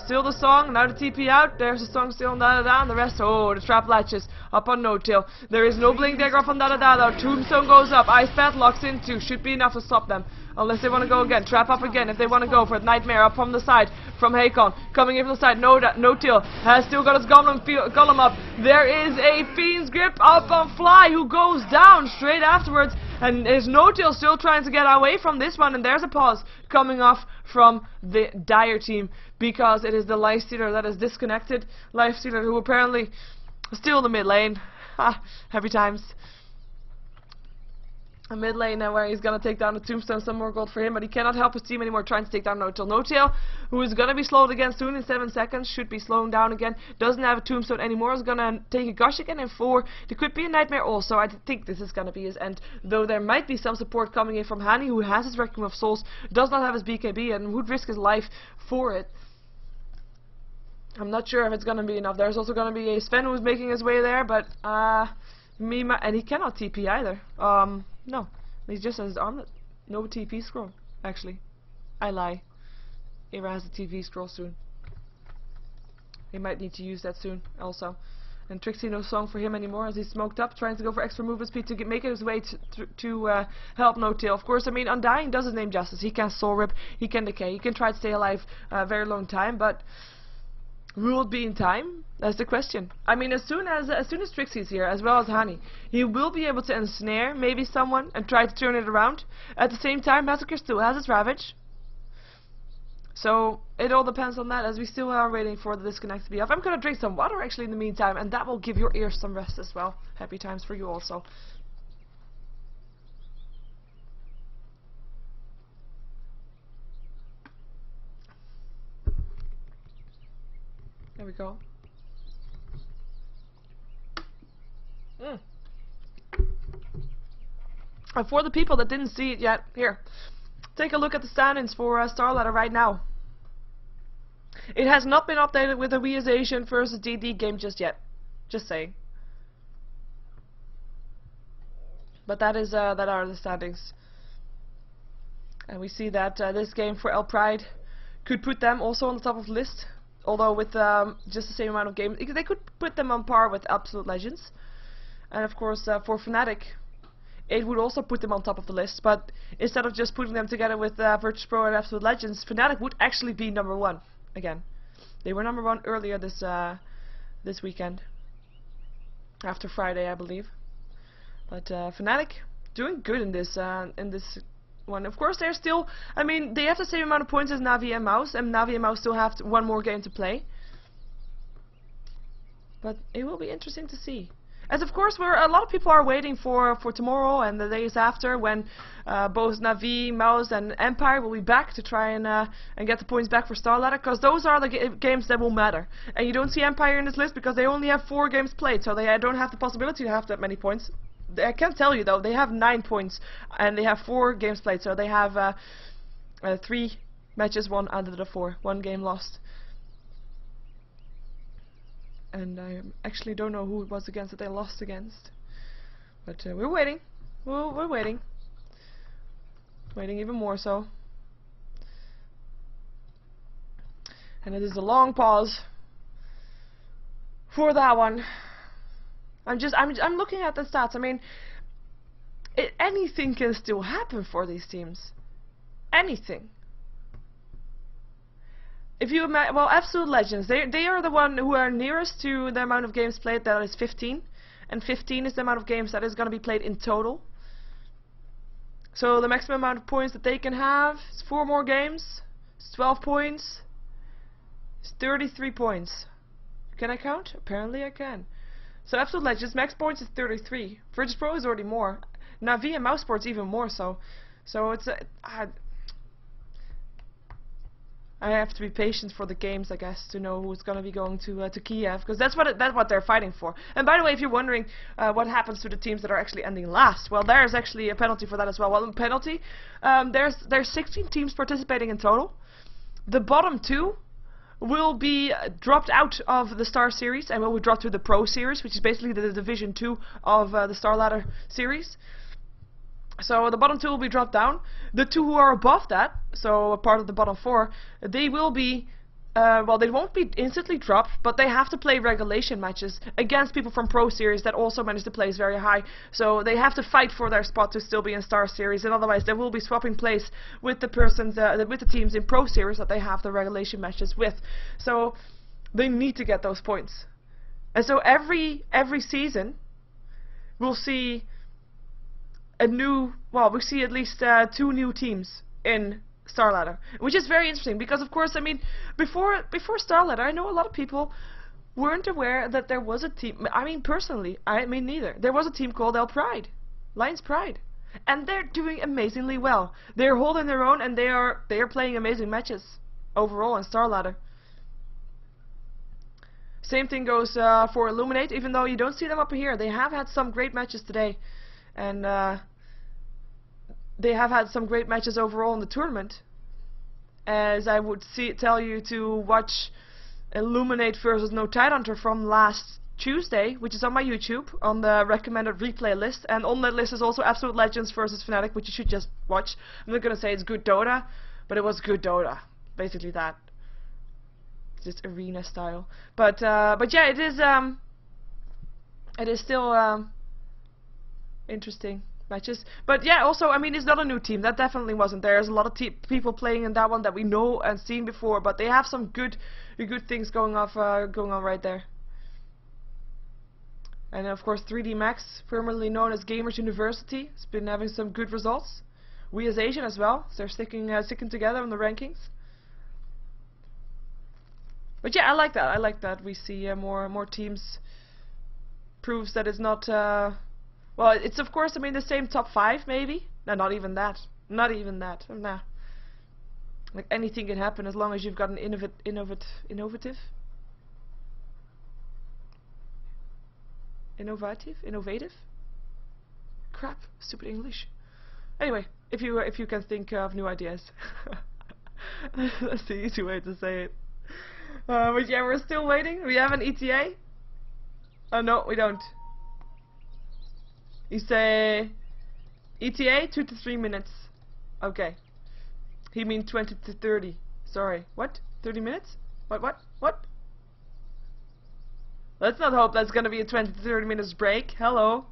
Still the song, now the TP out. There's the song still on da-da-da, and the rest, oh, the trap latches up on No Tail. There is no Blink Dagger up on da-da-da though. Tombstone goes up, Ice Path locks into, should be enough to stop them. Unless they want to go again, trap up again if they want to go for it. Nightmare up from the side from Hakon, coming in from the side. No Tail has still got his golem up. There is a Fiend's Grip up on Fly, who goes down straight afterwards. And is No Tail still trying to get away from this one, and there's a pause coming off from the Dire team, because it is the Lifestealer that is disconnected. Lifestealer who apparently is still in the mid lane. Ha, happy times. A mid lane now where he's gonna take down the Tombstone, some more gold for him, but he cannot help his team anymore trying to take down No Tail. No Tail, who is gonna be slowed again soon in 7 seconds, should be slowing down again, doesn't have a Tombstone anymore, is gonna take a Gush again in 4. There could be a Nightmare also. I think this is gonna be his end, though there might be some support coming in from Hani, who has his Requiem of Souls, does not have his BKB, and would risk his life for it. I'm not sure if it's gonna be enough. There's also gonna be a Sven who's making his way there, but and he cannot TP either. No, he just has his armlet. No TP scroll. Actually, I lie. Era has a TV scroll soon. He might need to use that soon also. And Trixie, no song for him anymore as he's smoked up, trying to go for extra movement speed to make his way to help No Tail. Of course, I mean, Undying does his name justice. He can soul rip, he can decay, he can try to stay alive a very long time, but will it be in time? That's the question. I mean, as soon as Trixie's here, as well as Honey, he will be able to ensnare maybe someone and try to turn it around. At the same time, Massacre still has his Ravage. So, it all depends on that, as we still are waiting for the disconnect to be off. I'm gonna drink some water actually in the meantime, and that will give your ears some rest as well. Happy times for you also. There we go. And for the people that didn't see it yet, here, take a look at the standings for StarLadder right now. It has not been updated with the realization versus DD game just yet. Just saying. But that is that are the standings. And we see that this game for El Pride could put them also on the top of the list. Although with just the same amount of games, they could put them on par with Absolute Legends. And of course for Fnatic, it would also put them on top of the list. But instead of just putting them together with Virtus Pro and Absolute Legends, Fnatic would actually be number 1 again. They were number 1 earlier this weekend, after Friday, I believe. But Fnatic doing good in this one. Of course, they're still, I mean, they have the same amount of points as Navi and Mouse, and Navi and Mouse still have one more game to play. But it will be interesting to see. As of course, a lot of people are waiting for tomorrow and the days after, when both Navi, Mouse, and Empire will be back to try and get the points back for StarLadder, because those are the games that will matter. And you don't see Empire in this list because they only have 4 games played, so they don't have the possibility to have that many points. I can tell you though, they have 9 points and they have 4 games played, so they have 3 matches won out of the 4, 1 game lost. And I actually don't know who it was against that they lost against. But we're waiting. We're waiting. Waiting even more so. And it is a long pause for that one. I'm looking at the stats. I mean, anything can still happen for these teams. Anything. If you imagine, well, Absolute Legends, they are the one who are nearest to the amount of games played. That is 15, and 15 is the amount of games that is going to be played in total. So the maximum amount of points that they can have is 4 more games. It's 12 points. It's 33 points. Can I count? Apparently I can. So Absolute Legends max points is 33. Virtus Pro is already more. Navi and Mouse Sports even more so. So it's I have to be patient for the games, I guess, to know who's going to be going to Kiev, because that's what they're fighting for. And by the way, if you're wondering what happens to the teams that are actually ending last, well, there's actually a penalty for that as well. Well, in penalty, there's 16 teams participating in total. The bottom 2 will be dropped out of the Star Series and will be dropped to the Pro Series, which is basically the Division 2 of the StarLadder series. So the bottom 2 will be dropped down. The 2 who are above that, so a part of the bottom 4, they will be, well, they won't be instantly dropped, but they have to play regulation matches against people from Pro Series that also manage to place very high. So they have to fight for their spot to still be in Star Series, and otherwise they will be swapping place with the persons, with the teams in Pro Series that they have the regulation matches with. So they need to get those points. And so every season we'll see a new, well, we see at least 2 new teams in StarLadder, which is very interesting because, of course, I mean, before StarLadder, I know a lot of people weren't aware that there was a team. I mean, personally, I mean, neither. There was a team called El Pride, Lions Pride, and they're doing amazingly well. They're holding their own, and they are playing amazing matches overall in StarLadder. Same thing goes for Illuminate, even though you don't see them up here. They have had some great matches today, and they have had some great matches overall in the tournament. As I would tell you to watch Illuminate versus No Tidehunter from last Tuesday, which is on my YouTube, on the recommended replay list, and on that list is also Absolute Legends versus Fnatic, which you should just watch. I'm not gonna say it's good Dota, but it was good Dota. Basically that. It's just arena style. But yeah, it is still interesting matches. But yeah, also, I mean, it's not a new team. That definitely wasn't there. There's a lot of people playing in that one that we know and seen before, but they have some good things going on right there. And of course, 3D Max, formerly known as Gamers University, has been having some good results. We as Asian as well, so they're sticking together on the rankings. But yeah, I like that. I like that we see more teams. Proves that it's not. Well, it's of course, I mean, the same top 5 maybe. No, not even that. Not even that. Nah. Like anything can happen as long as you've got an innovative. Crap, stupid English. Anyway, if you can think of new ideas, that's the easy way to say it. But yeah, we're still waiting. We have an ETA. Oh no, we don't. You say ETA 2 to 3 minutes. Okay. He means 20 to 30. Sorry. What? 30 minutes? What? Let's not hope that's gonna be a 20 to 30 minutes break. Hello.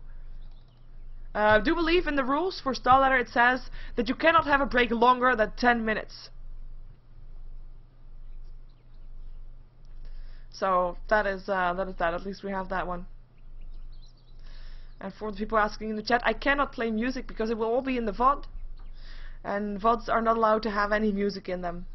Do believe in the rules for StarLadder. It says that you cannot have a break longer than 10 minutes. So that is that. At least we have that one. And for the people asking in the chat, I cannot play music because it will all be in the VOD. And VODs are not allowed to have any music in them.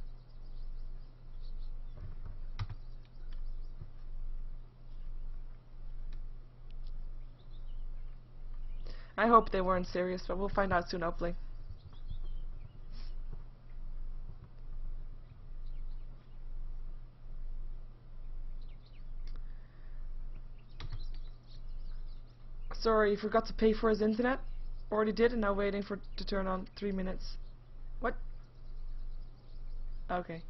I hope they weren't serious, but we'll find out soon, hopefully. Sorry, he forgot to pay for his internet. Already did, and now waiting to turn on 3 minutes. What? Okay.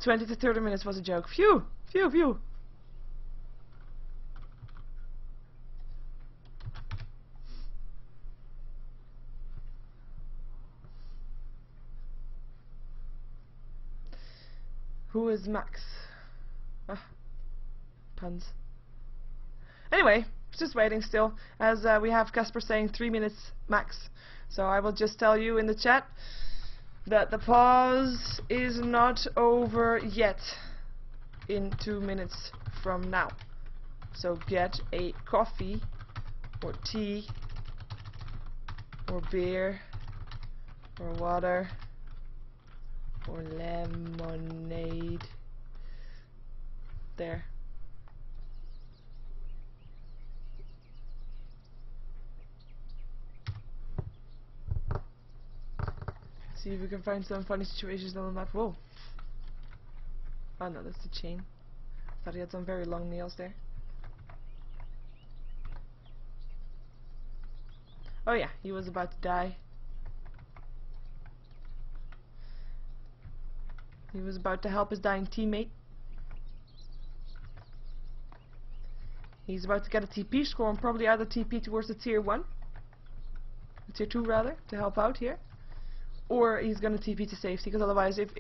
20 to 30 minutes was a joke. Phew! Phew, phew! Who is Max? Ah, puns. Anyway, just waiting still, as we have Casper saying 3 minutes max. So I will just tell you in the chat that the pause is not over yet in 2 minutes from now. So get a coffee or tea or beer or water or lemonade. There. See if we can find some funny situations on the map. Whoa. Oh no, that's the chain. Thought he had some very long nails there. Oh yeah, he was about to die. He was about to help his dying teammate. He's about to get a TP score and probably either TP towards the tier 1. Tier 2 rather, to help out here. Or he's gonna TP to safety, because otherwise if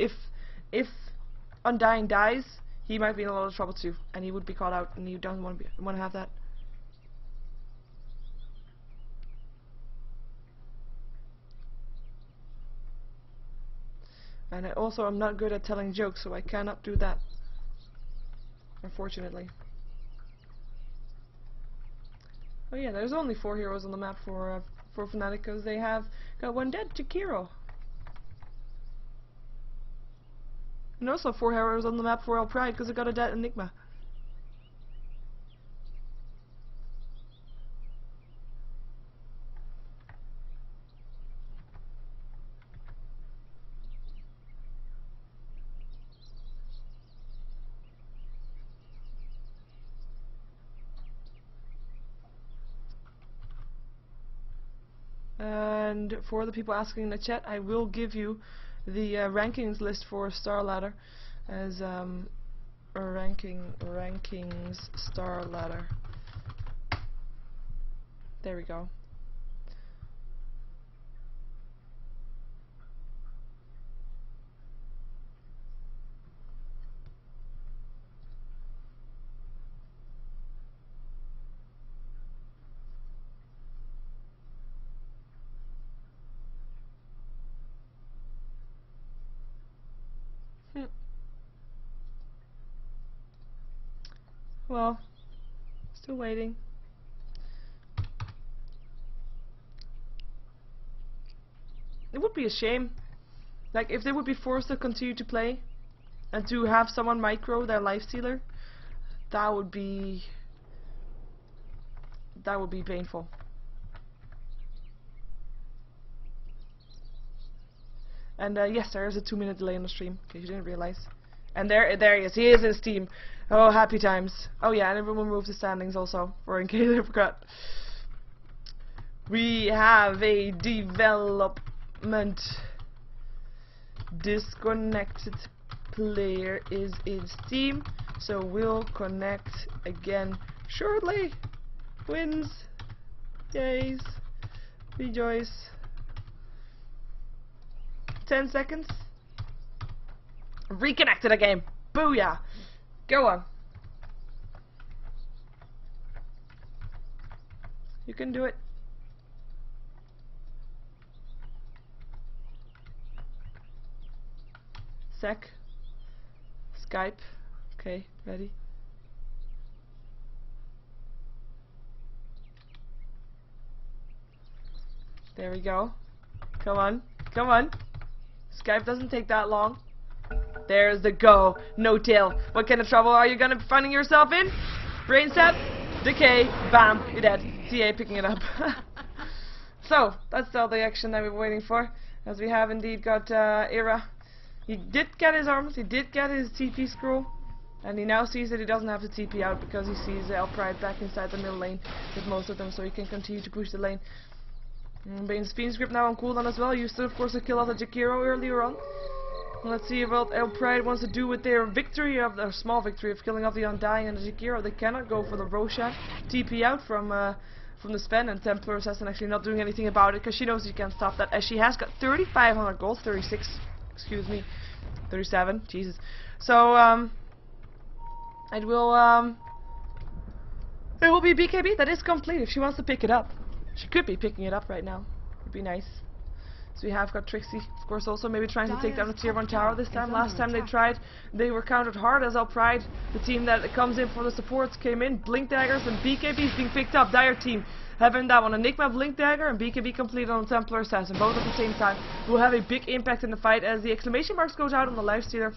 Undying dies, he might be in a lot of trouble too. And he would be caught out, and you don't want to have that. And I also am not good at telling jokes, so I cannot do that, unfortunately. Oh yeah, there's only 4 heroes on the map for Fnatic, because they have got 1 dead, Jakiro. And also 4 heroes on the map for Royal Pride, because they got a dead Enigma. And for the people asking in the chat, I will give you the rankings list for StarLadder as rankings StarLadder. There we go. Well, still waiting. It would be a shame, like if they would be forced to continue to play and to have someone micro their lifestealer. That would be painful. And yes, there is a 2-minute delay on the stream, in case you didn't realize. And there he is. He is in Steam. Oh, happy times. Oh yeah, and everyone moved the standings also, for in case I forgot. We have a development. Disconnected player is in Steam, so we'll connect again shortly. Wins. Yays. Rejoice. 10 seconds. Reconnected again. Booyah. Go on. You can do it. Sec. Skype. Okay, ready. There we go. Come on. Come on. Skype doesn't take that long. There's the go. No tail. What kind of trouble are you gonna be finding yourself in? Brain set. Decay. Bam. You're dead. TA picking it up. So, that's all the action that we were waiting for. As we have indeed got Era. He did get his arms. He did get his TP scroll. And he now sees that he doesn't have to TP out because he sees Elpride back inside the middle lane with most of them, so he can continue to push the lane. Bane's Fiend's Grip now on cooldown as well. Used to, of course, to kill off the Jakiro earlier on. Let's see what Elpride wants to do with their victory, of their small victory of killing off the Undying and the Jakiro. They cannot go for the Roshan TP out from the Sven, and Templar Assassin actually not doing anything about it because she knows she can't stop that, as she has got 3,500 gold, 36, excuse me, 37, Jesus. So it will be BKB. That is complete if she wants to pick it up. She could be picking it up right now. Would be nice. So we have got Trixie, of course, also maybe trying to take down the tier 1 tower this time. Last time they tried, they were countered hard as Elpride, the team that comes in for the supports, came in. Blink Daggers and BKBs being picked up. Dire team having that one. Enigma, Blink Dagger, and BKB completed on Templar Assassin, both at the same time. Will have a big impact in the fight as the exclamation marks goes out on the lifestealer.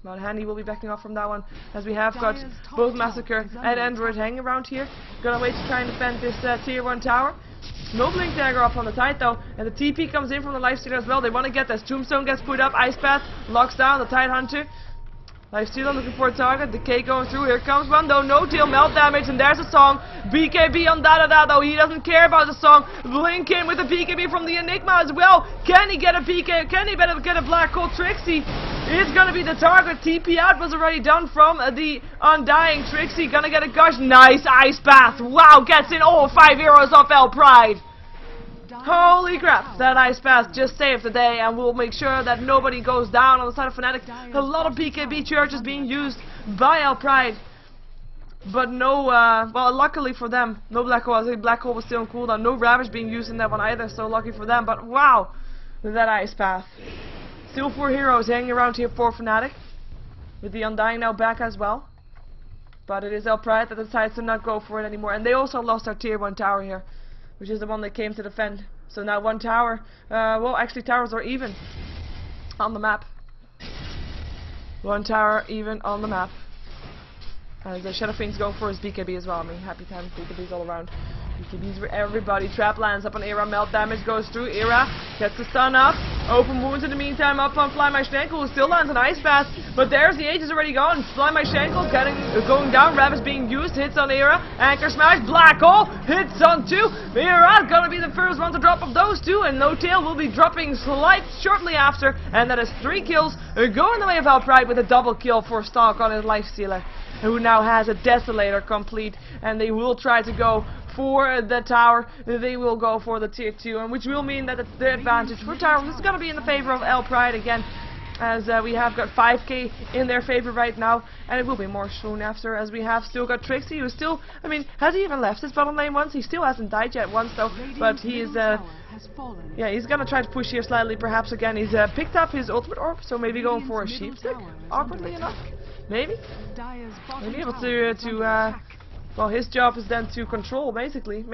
But Handy will be backing off from that one, as we have got both Massacre and Android hanging around here. Gonna wait to try and defend this tier 1 tower. No Blink Dagger up on the Tide though, and the TP comes in from the Lifestealer as well. They want to get this. Tombstone gets put up, Ice Path locks down the Tide Hunter. Lifestealer looking for a target, Decay going through, here comes one though, no tail, melt damage, and there's a song. BKB on that though, he doesn't care about the song. Blink in with the BKB from the Enigma as well. Can he get a PK, can he better get a Black Hole? Trixie is gonna be the target. TP out was already done from the Undying. Trixie gonna get a gush, nice Ice Path, wow, gets in all 5 heroes off Elpride. Holy crap, that Ice Path just saved the day, and we'll make sure that nobody goes down on the side of Fnatic. A lot of BKB churches being used by Elpride, but no, well, luckily for them, no Black Hole. I think Black Hole was still on cooldown. No Ravage being used in that one either, so lucky for them. But wow, that Ice Path. Still 4 heroes hanging around here for Fnatic, with the Undying now back as well. But it is Elpride that decides to not go for it anymore, and they also lost our tier 1 tower here, which is the one they came to defend. So now 1 tower, well actually towers are even on the map. 1 tower even on the map. As the Shadow Fiend's going for his BKB as well. I mean, happy times, BKBs all around. BKBs for everybody. Trap lands up on Era, melt damage goes through. Era gets the stun up. Open wounds in the meantime up on Fly My Schenkel, who still lands an Ice Path. But there's the Aegis already gone. Fly My Schenkel going down. Ravage being used. Hits on Era. Anchor Smash. Black Hole. Hits on 2. Era gonna be the first one to drop of those 2. And No Tail will be dropping shortly after. And that is 3 kills. Going the way of Elpride with a double kill for Stalk on his Lifestealer, who now has a Desolator complete, and they will try to go for the tower. They will go for the tier 2, and which will mean that it's the advantage for tower. This is going to be in the favor of L Pride again, as we have got 5k in their favor right now, and it will be more soon after, as we have still got Trixie, who still, I mean, has he even left his bottom lane once? He still hasn't died yet once though, but he is, yeah, he's gonna try to push here slightly, perhaps again. He's picked up his ultimate orb, so maybe going for a sheep stick, awkwardly enough. Maybe able to well, his job is then to control, basically.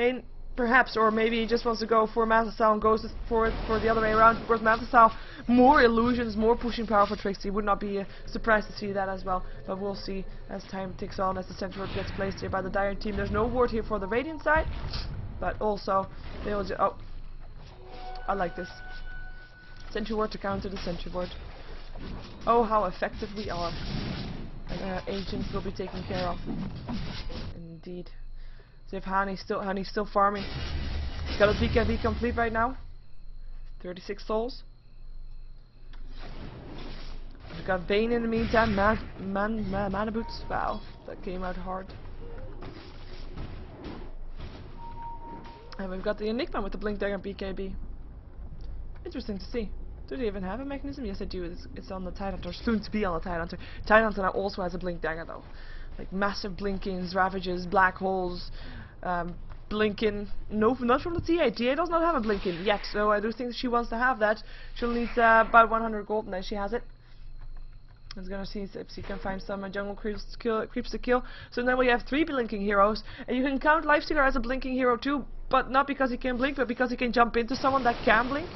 Perhaps, or maybe he just wants to go for Mantis Style and goes for the other way around. Of course, Mantis Style, more illusions, more pushing power for Trixie. Would not be surprised to see that as well. But we'll see as time ticks on, as the center ward gets placed here by the Dire team. There's no ward here for the Radiant side, but also they will just. Oh, I like this. Sentry ward to counter the sentry ward. Oh, how effective we are. And Ancients will be taken care of. Indeed. So if Honey's still farming. He's got a BKB complete right now. 36 souls. We've got Bane in the meantime. Mana boots. Wow, that came out hard. And we've got the Enigma with the Blink Dagger BKB. Interesting to see. Do they even have a mechanism? Yes, I do. It's on the Tidehunter. Soon to be on the Tidehunter. Tidehunter now also has a Blink Dagger though. Like massive blinkings, ravages, black holes, blinking. No, not from the TA. TA does not have a blinking yet, so I do think she wants to have that. She'll need about 100 gold, and then she has it. He's gonna see if she can find some jungle creeps to kill. So then we have 3 blinking heroes, and you can count Lifestealer as a blinking hero too, but not because he can blink, but because he can jump into someone that can blink.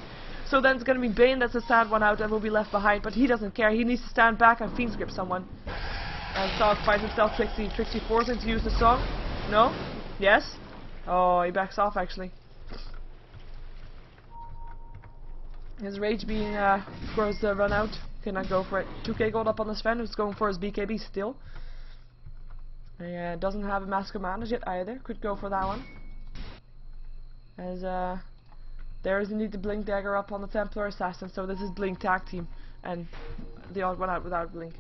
So then it's gonna be Bane that's the sad one out and will be left behind, but he doesn't care. He needs to stand back and Fiend's Grip someone. And Stark finds himself Trixie. Trixie forced him to use the song. No? Yes? Oh, he backs off actually. His rage being, of course, run out. Cannot go for it. 2k gold up on the Sven, who's going for his BKB still. He doesn't have a Mask of Madness yet either. Could go for that one. As, there is indeed the Blink Dagger up on the Templar Assassin, so this is Blink Tag Team. And the odd one out without Blink.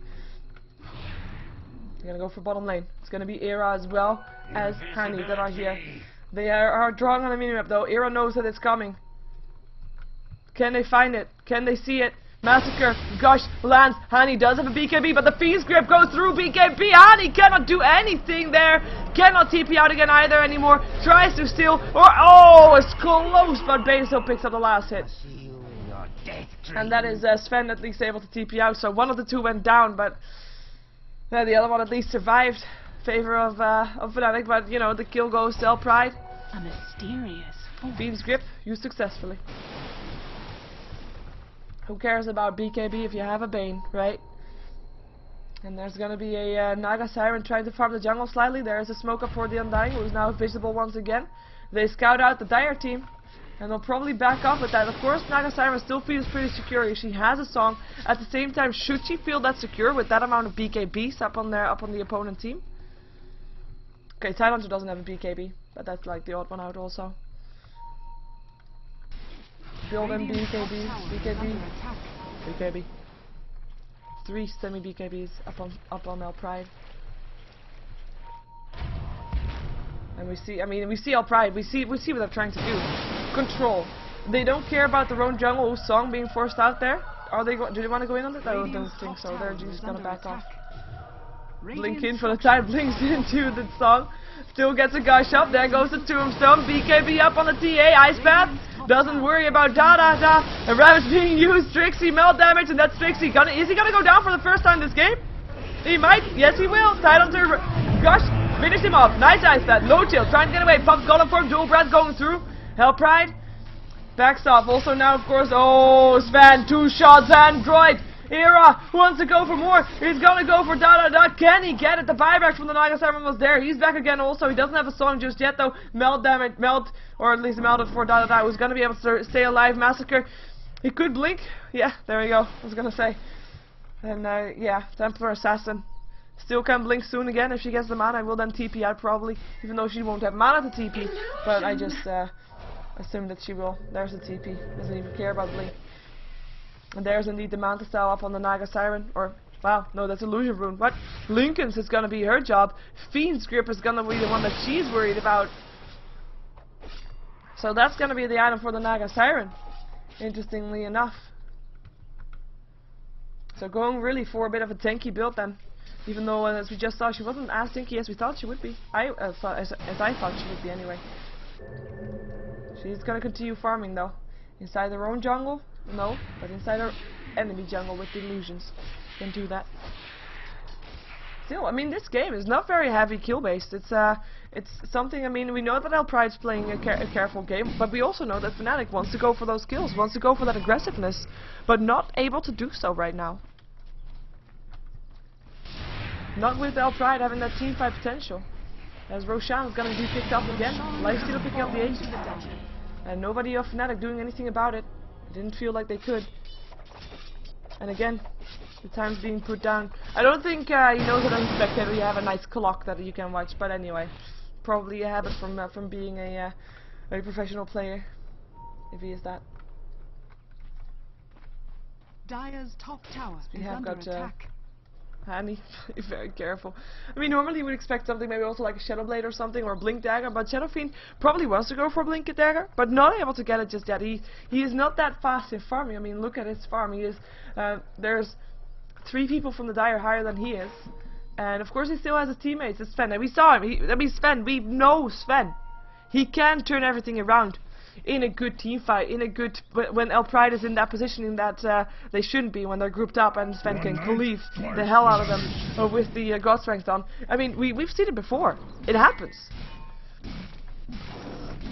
They're gonna go for bottom lane. It's gonna be Era as well as Hani that are here. They are drawing on the minimap though. Era knows that it's coming. Can they find it? Can they see it? Massacre, gosh, lands. Hani does have a BKB, but the Fiend's Grip goes through BKB. Hani cannot do anything there. Cannot TP out again either anymore. Tries to steal, or oh, it's close, but Bane still picks up the last hit. And that is Sven at least able to TP out. So one of the two went down, but the other one at least survived. Favor of Fnatic, but you know the kill goes to L Pride. A mysterious force. Fiend's Grip used successfully. Who cares about BKB if you have a Bane, right? And there's gonna be a Naga Siren trying to farm the jungle slightly. There is a smoke up for the Undying, who is now visible once again. They scout out the Dire team, and they'll probably back off with that. Of course, Naga Siren still feels pretty secure. She has a song. At the same time, should she feel that secure with that amount of BKBs up on the opponent team? Okay, Tidehunter doesn't have a BKB, but that's like the odd one out also. Build and BKB. 3 semi BKBs up on L Pride. And we see L Pride. We see what they're trying to do. Control. They don't care about their own jungle song being forced out there. Are they? Do they want to go in on it? I don't think so. They're just gonna back off. Blink in for the time. Blinks into the song. Still gets a gush up. There goes the tombstone. BKB up on the TA. Ice Path. Doesn't worry about da. And Ravage being used. Trixie melt damage, and that's Trixie. Is he gonna go down for the first time this game? He might. Yes, he will. Tidehunter. Gosh, finish him off. Nice Ice Path. Low chill. Trying to get away. Pump Golem Form. Dual Breath going through. Hell Pride. Backs off. Also now, of course. Oh, Sven. 2 shots. Android. Era wants to go for more. He's gonna go for da. Can he get it? The buyback from the Naga Siren was there. He's back again also. He doesn't have a song just yet though. Melt, or at least melted for da. Who's gonna be able to stay alive. Massacre. He could blink. Yeah, there we go. I was gonna say. And yeah, Templar Assassin. Still can blink soon again if she gets the mana. I will then TP out probably, even though she won't have mana to TP. But I just assume that she will. There's the TP. Doesn't even care about blink. And there's indeed the Manta Style up on the Naga Siren. Or, wow, no, that's Illusion Rune. What? Lincoln's is gonna be her job. Fiend's Grip is gonna be the one that she's worried about. So that's gonna be the item for the Naga Siren, interestingly enough. So going really for a bit of a tanky build then. Even though, as we just saw, she wasn't as tanky as we thought she would be. As I thought she would be anyway. She's gonna continue farming though. Inside her own jungle? No, but inside her enemy jungle with illusions. Can do that. Still, I mean, this game is not very heavy kill based. It's something. I mean, we know that Pride's playing a careful game, but we also know that Fnatic wants to go for those kills, wants to go for that aggressiveness, but not able to do so right now. Not with Pride having that teamfight potential. As Roshan is going to be picked up again. Lifesteal picking up the H. And nobody of Fnatic doing anything about it. Didn't feel like they could. And again, the time's being put down. I don't think he knows that on spectator you have a nice clock that you can watch. But anyway, probably a habit from being a professional player. If he is that. Dire's top tower is under attack. Handy, be very careful. I mean, normally you would expect something maybe also like a Shadow Blade or something, or a Blink Dagger, but Shadow Fiend probably wants to go for a Blink Dagger, but not able to get it just yet. He is not that fast in farming. I mean, look at his farm. He is, there's 3 people from the Dire higher than he is, and of course he still has his teammates. It's Sven, and we saw him. Sven, we know Sven. He can turn everything around. In a good team fight, when Pride is in that positioning that they shouldn't be when they're grouped up, and Sven can cleave the hell out of them with the God Strength on. I mean, we've seen it before. It happens.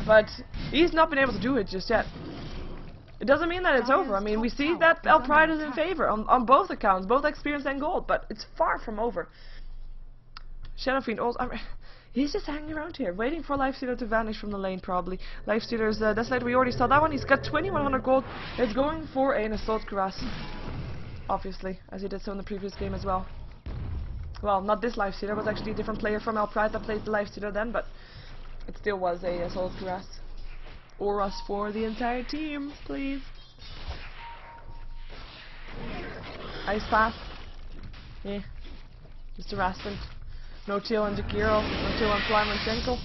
But he's not been able to do it just yet. It doesn't mean that it's over. I mean, we see that Pride is in favor on both accounts, both experience and gold, but it's far from over. Shadow Fiend also... He's just hanging around here, waiting for Lifestealer to vanish from the lane, probably. Lifestealer's Desolator, we already saw that one. He's got 2100 gold. It's going for an Assault Cuirass, obviously, as he did so in the previous game as well. Well, not this Lifestealer. It was actually a different player from Pride that played the Lifestealer then, but it still was a Assault Cuirass. Or us for the entire team, please. Ice Path. Yeah. Just harassment. No Chill and Jakiro, no Chill and Slime and Schenkel.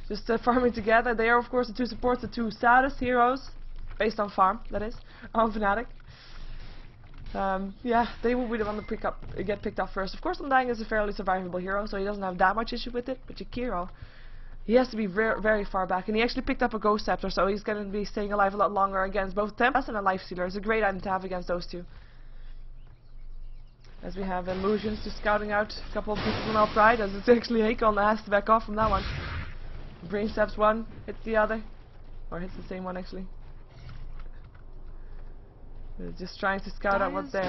Just farming together. They are, of course, the 2 supports, the 2 saddest heroes, based on farm, that is, on Fnatic. Yeah, they will be the one to get picked up first. Of course, Undying is a fairly survivable hero, so he doesn't have that much issue with it. But Jakiro, he has to be very far back, and he actually picked up a Ghost Scepter, so he's going to be staying alive a lot longer against both Tempest and a Lifestealer. It's a great item to have against those 2. As we have Illusions just scouting out a couple of people from Pride, as it's actually Hakon that has to back off from that one. Brain Steps one, hits the other. Or hits the same one actually. They're just trying to scout out what's there.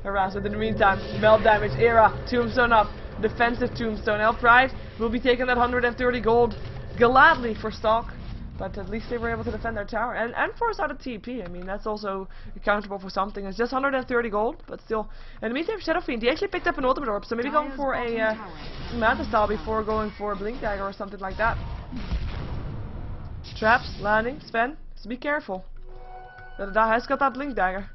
Harass it in the meantime. Melt damage, Era, Tombstone up. Defensive Tombstone. Pride will be taking that 130 gold gladly for stock. But at least they were able to defend their tower and force out a TP. I mean, that's also accountable for something. It's just 130 gold, but still. In the meantime, Shadow Fiend, he actually picked up an ultimate orb, so maybe going for a Manta style before going for a Blink Dagger or something like that. Traps, landing, Sven, so be careful. That has got that Blink Dagger.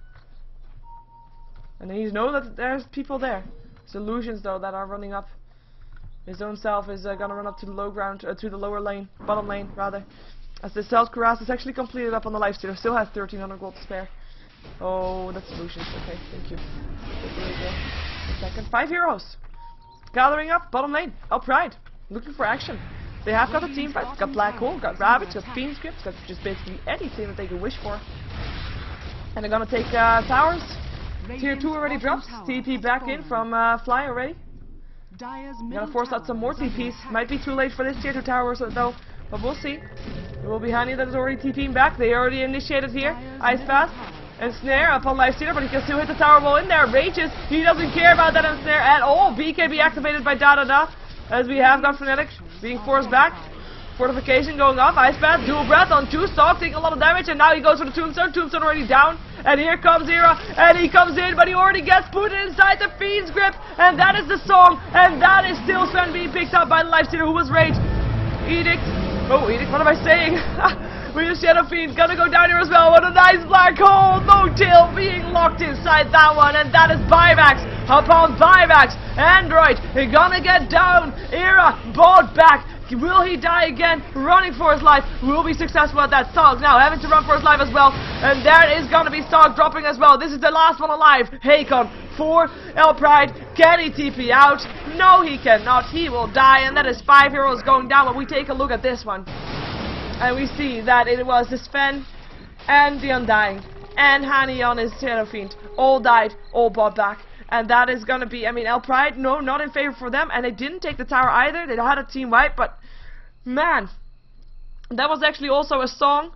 And he knows that there's people there. It's illusions though that are running up. His own self is gonna run up to the low ground, to the lower lane, bottom lane rather. As the Assault Cuirass is actually completed up on the Lifestealer, still has 1300 gold to spare. Oh, that's solutions. Okay, thank you. A second. 5 heroes gathering up bottom lane. Pride looking for action. They have got a team fight. Got Black Hole, got Ravage, got Fiend Scripts, got just basically anything that they could wish for. And they're gonna take towers. Tier 2 already dropped. TP back in from Fly already. Gonna force out some more TPs. Might be too late for this tier 2 tower though, but we'll see. It will be Hani that is already TPing back. They already initiated here. Ice Path and Snare upon Lifestealer, but he can still hit the tower wall in there. Rages. He doesn't care about that and Snare at all. BKB activated by Da. As we have got Fnatic being forced back. Fortification going off. Ice Path, dual breath on 2 stock, taking a lot of damage, and now he goes for the Tombstone. Tombstone already down. And here comes Era, and he comes in, but he already gets put inside the Fiend's grip, and that is the song, and that is still Sven being picked up by the Lifestealer, who was Rage. Edict. Oh, Edict, what am I saying? We just Shadow Fiend gonna go down here as well. What a nice black hole. No tail being locked inside that one, and that is buybacks upon buybacks. Android gonna get down. Era bought back. Will he die again? Running for his life. Will be successful at that. Stog now having to run for his life as well. And there is going to be Stog dropping as well. This is the last one alive. Hakon for Pride. Can he TP out? No, he cannot. He will die. And that is 5 heroes going down. But we take a look at this one. And we see that it was the Sven and the Undying and Hani on his Shadow Fiend. All died. All bought back. And that is going to be, I mean, Pride, no, not in favor for them. And they didn't take the tower either. They had a team wipe. But, man, that was actually also a song.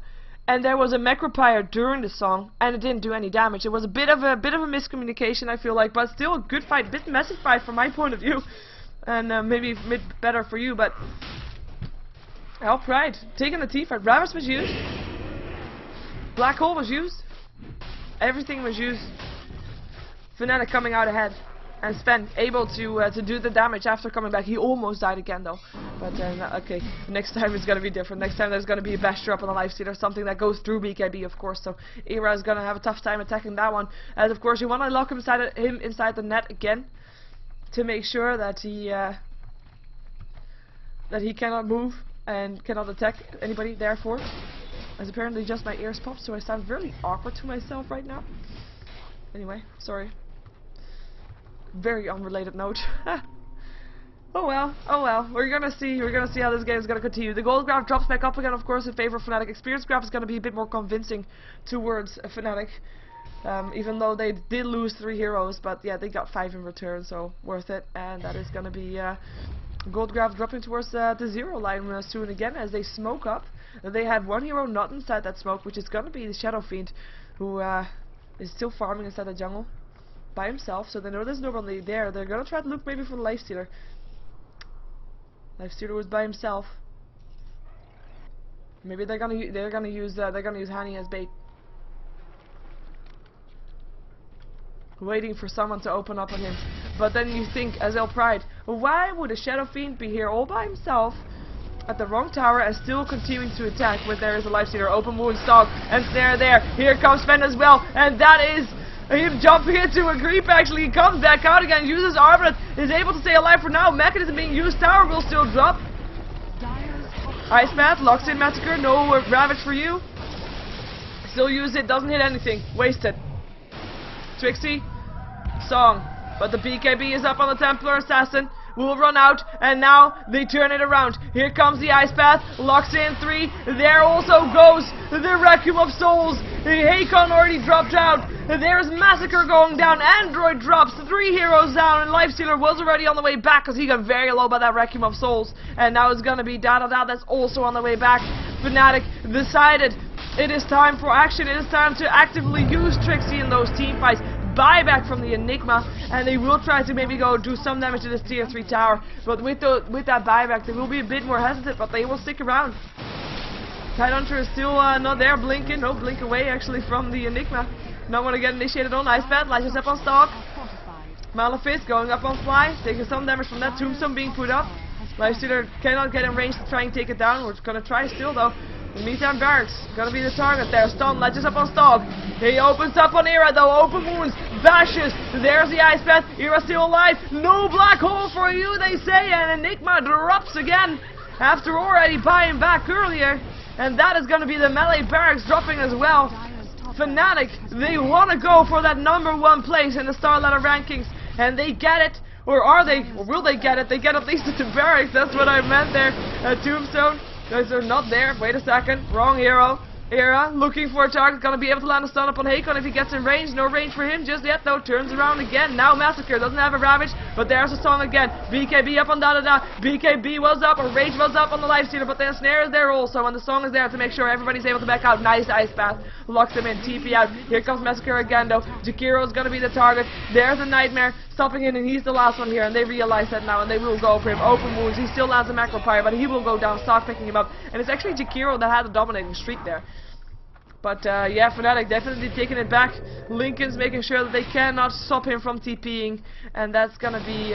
And there was a macropire during the song. And it didn't do any damage. It was a bit of a miscommunication, I feel like. But still a good fight. A bit messy fight from my point of view. And maybe a bit better for you. But, Pride taking the team fight. Ravage was used. Black Hole was used. Everything was used. Fnatic coming out ahead, and Sven able to do the damage after coming back. He almost died again though, but okay, next time it's gonna be different. Next time there's gonna be a Basher up on the lifesteal or something that goes through BKB, of course. So Era is gonna have a tough time attacking that one, as of course you want to lock him inside the net again to make sure that he cannot move and cannot attack anybody. Therefore, as apparently just my ears popped, so I sound very awkward to myself right now. Anyway, sorry. Very unrelated note. Oh well, oh well. We're gonna see how this game is gonna continue. The gold graph drops back up again, of course, in favor of Fnatic. Experience graph is gonna be a bit more convincing towards Fnatic. Even though they did lose 3 heroes, but yeah, they got 5 in return, so worth it. And that is gonna be gold graph dropping towards the 0 line soon again as they smoke up. They have 1 hero not inside that smoke, which is gonna be the Shadow Fiend, who is still farming inside the jungle by himself, so they know there's nobody there. They're gonna try to look maybe for the lifestealer. Lifestealer was by himself. Maybe they're gonna use Hani as bait, waiting for someone to open up on him. But then you think, as Pride, why would a Shadow Fiend be here all by himself at the wrong tower and still continuing to attack when there is a lifestealer? Open wound, Stog, and snare there. Here comes Sven as well, and that is him jumping into a creep. Actually, he comes back out again, uses Arbalest, is able to stay alive for now. Mechanism being used, tower will still drop. Ice Path, locks in Massacre, no Ravage for you. Still use it, doesn't hit anything, wasted. Trixie, Song, but the BKB is up on the Templar Assassin. Will run out, and now they turn it around. Here comes the Ice Path, locks in 3. There also goes the Requiem of Souls. Hakon already dropped out. There's Massacre going down. Android drops 3 heroes down, and Lifestealer was already on the way back because he got very low by that Requiem of Souls. And now it's gonna be Dada that's also on the way back. Fnatic decided it is time for action. It is time to actively use Trixie in those team fights. Buyback from the Enigma, and they will try to maybe go do some damage to this tier 3 tower, but with that buyback they will be a bit more hesitant, but they will stick around. Tidehunter is still not there, blinking, no, blink away actually from the Enigma. Not want to get initiated on Ice Path, lashes up on Stalk. Malefice going up on Fly, taking some damage from that Tombstone being put up. Lifestealer cannot get in range to try and take it down. We're gonna try still though. The Meantime Barracks gonna be the target there. Stun ledges up on Stog. He opens up on Era though. Open wounds. Bashes. There's the Ice Path. Era still alive. No Black Hole for you, they say. And Enigma drops again after already buying back earlier. And that is gonna be the melee barracks dropping as well. Fnatic, they wanna go for that #1 place in the StarLadder rankings. And they get it. Or are they? Or will they get it? They get at least the barracks. That's what I meant there. Tombstone. Guys are not there. Wait a second. Wrong hero. Era looking for a target. Gonna be able to land a stun up on Hakon if he gets in range. No range for him just yet though. Turns around again. Now Massacre doesn't have a Ravage, but there's a song again. BKB up on Dada. BKB was up, or Rage was up on the Lifestealer, but the snare is there also, and the song is there to make sure everybody's able to back out. Nice Ice Path. Locks him in. TP out. Here comes Massacre again though. Jakiro's gonna be the target. There's a Nightmare stopping in, and he's the last one here, and they realize that now, and they will go for him. Open wounds. He still lands a macro pyre, but he will go down. Start picking him up, and it's actually Jakiro that had a dominating streak there. But yeah, Fnatic definitely taking it back. Lincoln's making sure that they cannot stop him from TPing, and that's gonna be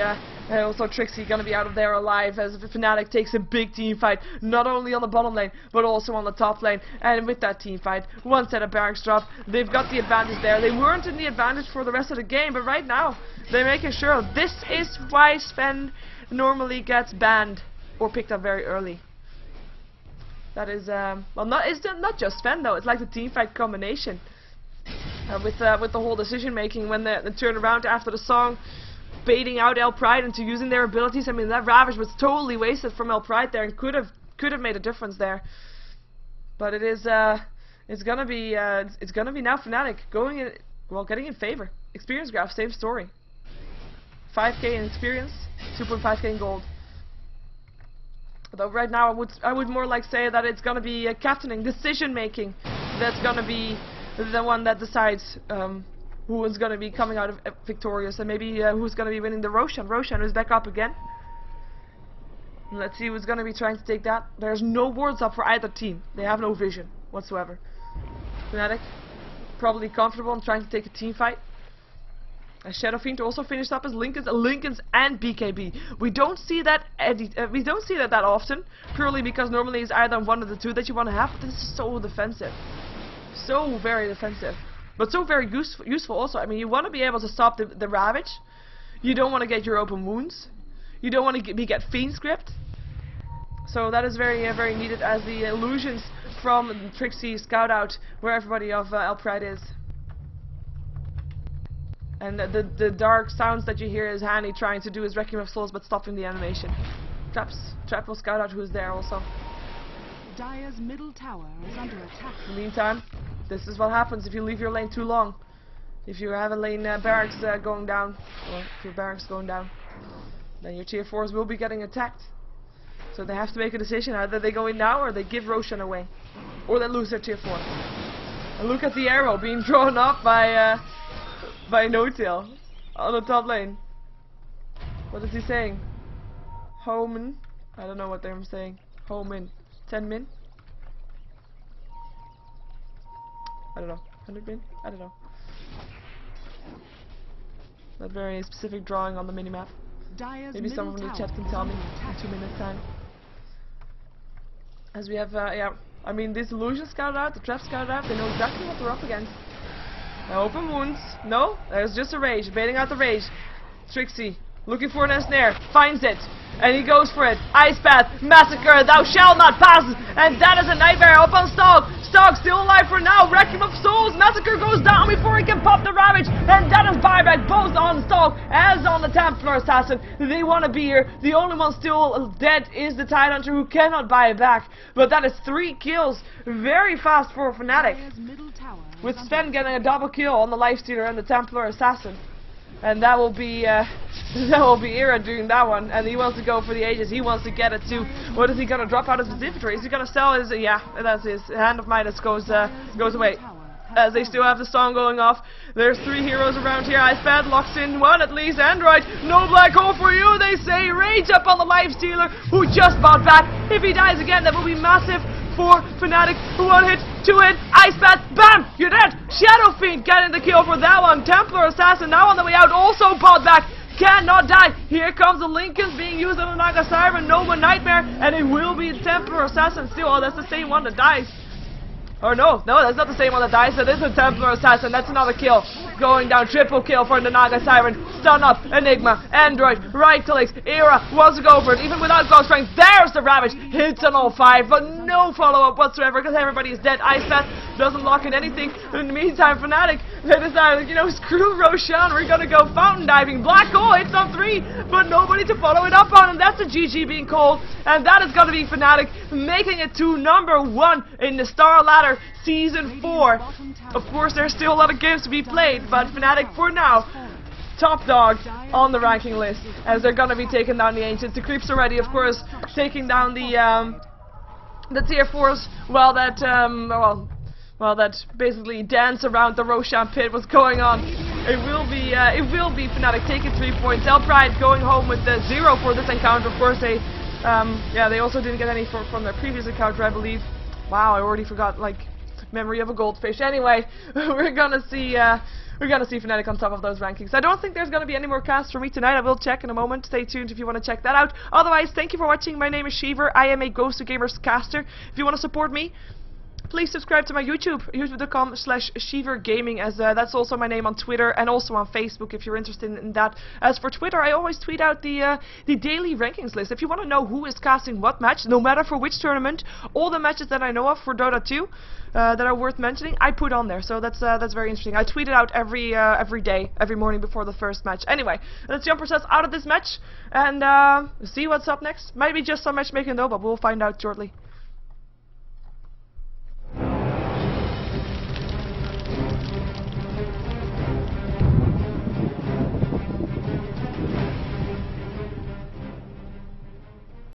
also Trixie gonna be out of there alive as Fnatic takes a big team fight, not only on the bottom lane but also on the top lane. And with that team fight, 1 set of barracks drop. They've got the advantage there. They weren't in the advantage for the rest of the game, but right now they're making sure. This is why Sven normally gets banned or picked up very early. That is well, it's not just Sven though. It's like the teamfight combination with the whole decision making when they turn around after the song, baiting out El Pride into using their abilities. I mean, that Ravage was totally wasted from El Pride there and could have made a difference there. But it is it's gonna be now Fnatic going in, well, getting in favor. Experience graph, same story. 5k in experience, 2.5k in gold. Although right now I would more like say that it's gonna be captaining, decision making, that's gonna be the one that decides who is gonna be coming out of victorious, and maybe who's gonna be winning the Roshan. Roshan is back up again. Let's see who's gonna be trying to take that. There's no wards up for either team. They have no vision whatsoever. Fnatic probably comfortable in trying to take a team fight. Shadow Fiend also finished up as Linken's and BKB. We don't see that that often, purely because normally it's either one of the two that you want to have. But this is so defensive, so very defensive, but so very useful also. I mean, you want to be able to stop the Ravage. You don't want to get your open wounds. You don't want to get Fiend script. So that is very very needed as the illusions from Trixie scout out where everybody of El Pride is. And the dark sounds that you hear is Hani trying to do his Requiem of Souls but stopping the animation. Trap will scout out who's there also. Dire's middle tower is under attack. In the meantime, this is what happens if you leave your lane too long. If you have a lane barracks going down, or if your barracks going down, then your tier 4s will be getting attacked. So they have to make a decision, either they go in now or they give Roshan away. Or they lose their tier 4. And look at the arrow being drawn up by No-Tail on the top lane. What is he saying? Home in? I don't know what they're saying. Home in. 10 min? I don't know. 100 min? I don't know. That very specific drawing on the minimap. Maybe someone from the chat can tell me in 2 minutes time. As we have, yeah, I mean, this illusion scouted out, the trap scouted out, they know exactly what they're up against. Now open wounds. No, there's just a rage, baiting out the rage. Trixie, looking for an ensnare, finds it, and he goes for it. Ice Path, Massacre, thou shalt not pass, and that is a nightmare up on Stalk. Stalk still alive for now, Requiem of Souls, Massacre goes down before he can pop the Ravage, and that is buyback both on Stalk as on the Templar Assassin. They want to be here. The only one still dead is the Tidehunter, who cannot buy it back, but that is 3 kills, very fast for Fnatic. With Sven getting a double kill on the Lifestealer and the Templar Assassin. And that will be Ira doing that one, and he wants to go for the Aegis. He wants to get it too. What is he gonna drop out of his inventory? Is he gonna sell his? Yeah, that's his Hand of Midas goes away. As they still have the song going off. There's 3 heroes around here. Icebad locks in 1 at least. Android, no black hole for you, they say. Rage up on the Lifestealer, who just bought back. If he dies again, that will be massive for Fnatic. 1 hit, 2 hit, Ice Bat, bam, you're dead. Shadow Fiend getting the kill for that one. Templar Assassin now on the way out, also bought back. Cannot die. Here comes the Lincolns being used on the Naga Siren, Nova Nightmare, and it will be Templar Assassin still. Oh, that's the same one that dies. Or no, that's not the same one that dies. That is a Templar Assassin. That's another kill. Going down, triple kill for the Naga Siren. Stun up, Enigma, Android, right clicks. Era wants to go for it, even without Ghost Strength. There's the Ravage. Hits on all 5, but no follow-up whatsoever because everybody is dead. Ice Path doesn't lock in anything. In the meantime, Fnatic, they decided, you know, screw Roshan. We're gonna go fountain diving. Black hole hits on 3, but nobody to follow it up on, and that's a GG being called. And that is gonna be Fnatic making it to #1 in the StarLadder Season 4. Of course, there's still a lot of games to be played, but Fnatic, for now, top dog on the ranking list, as they're gonna be taking down the Ancients. The Creeps already, of course, taking down the tier 4s, while that, well, that basically dance around the Roshan pit was going on. It will be Fnatic taking 3 points. El Pride going home with the 0 for this encounter. Of course, they, yeah, they also didn't get any from their previous encounter, I believe. Wow, I already forgot, like, memory of a goldfish. Anyway, we're gonna see Fnatic on top of those rankings. I don't think there's gonna be any more casts for me tonight. I will check in a moment. Stay tuned if you want to check that out. Otherwise, thank you for watching. My name is Sheever. I am a Ghost of Gamers caster. If you want to support me, please subscribe to my YouTube, youtube.com/SheeverGaming, as that's also my name on Twitter and also on Facebook if you're interested in that. As for Twitter, I always tweet out the daily rankings list. If you want to know who is casting what match, no matter for which tournament, all the matches that I know of for Dota 2 that are worth mentioning, I put on there. So that's very interesting. I tweet it out every day, every morning before the first match. Anyway, let's jump ourselves out of this match and see what's up next. Might be just some matchmaking though, but we'll find out shortly.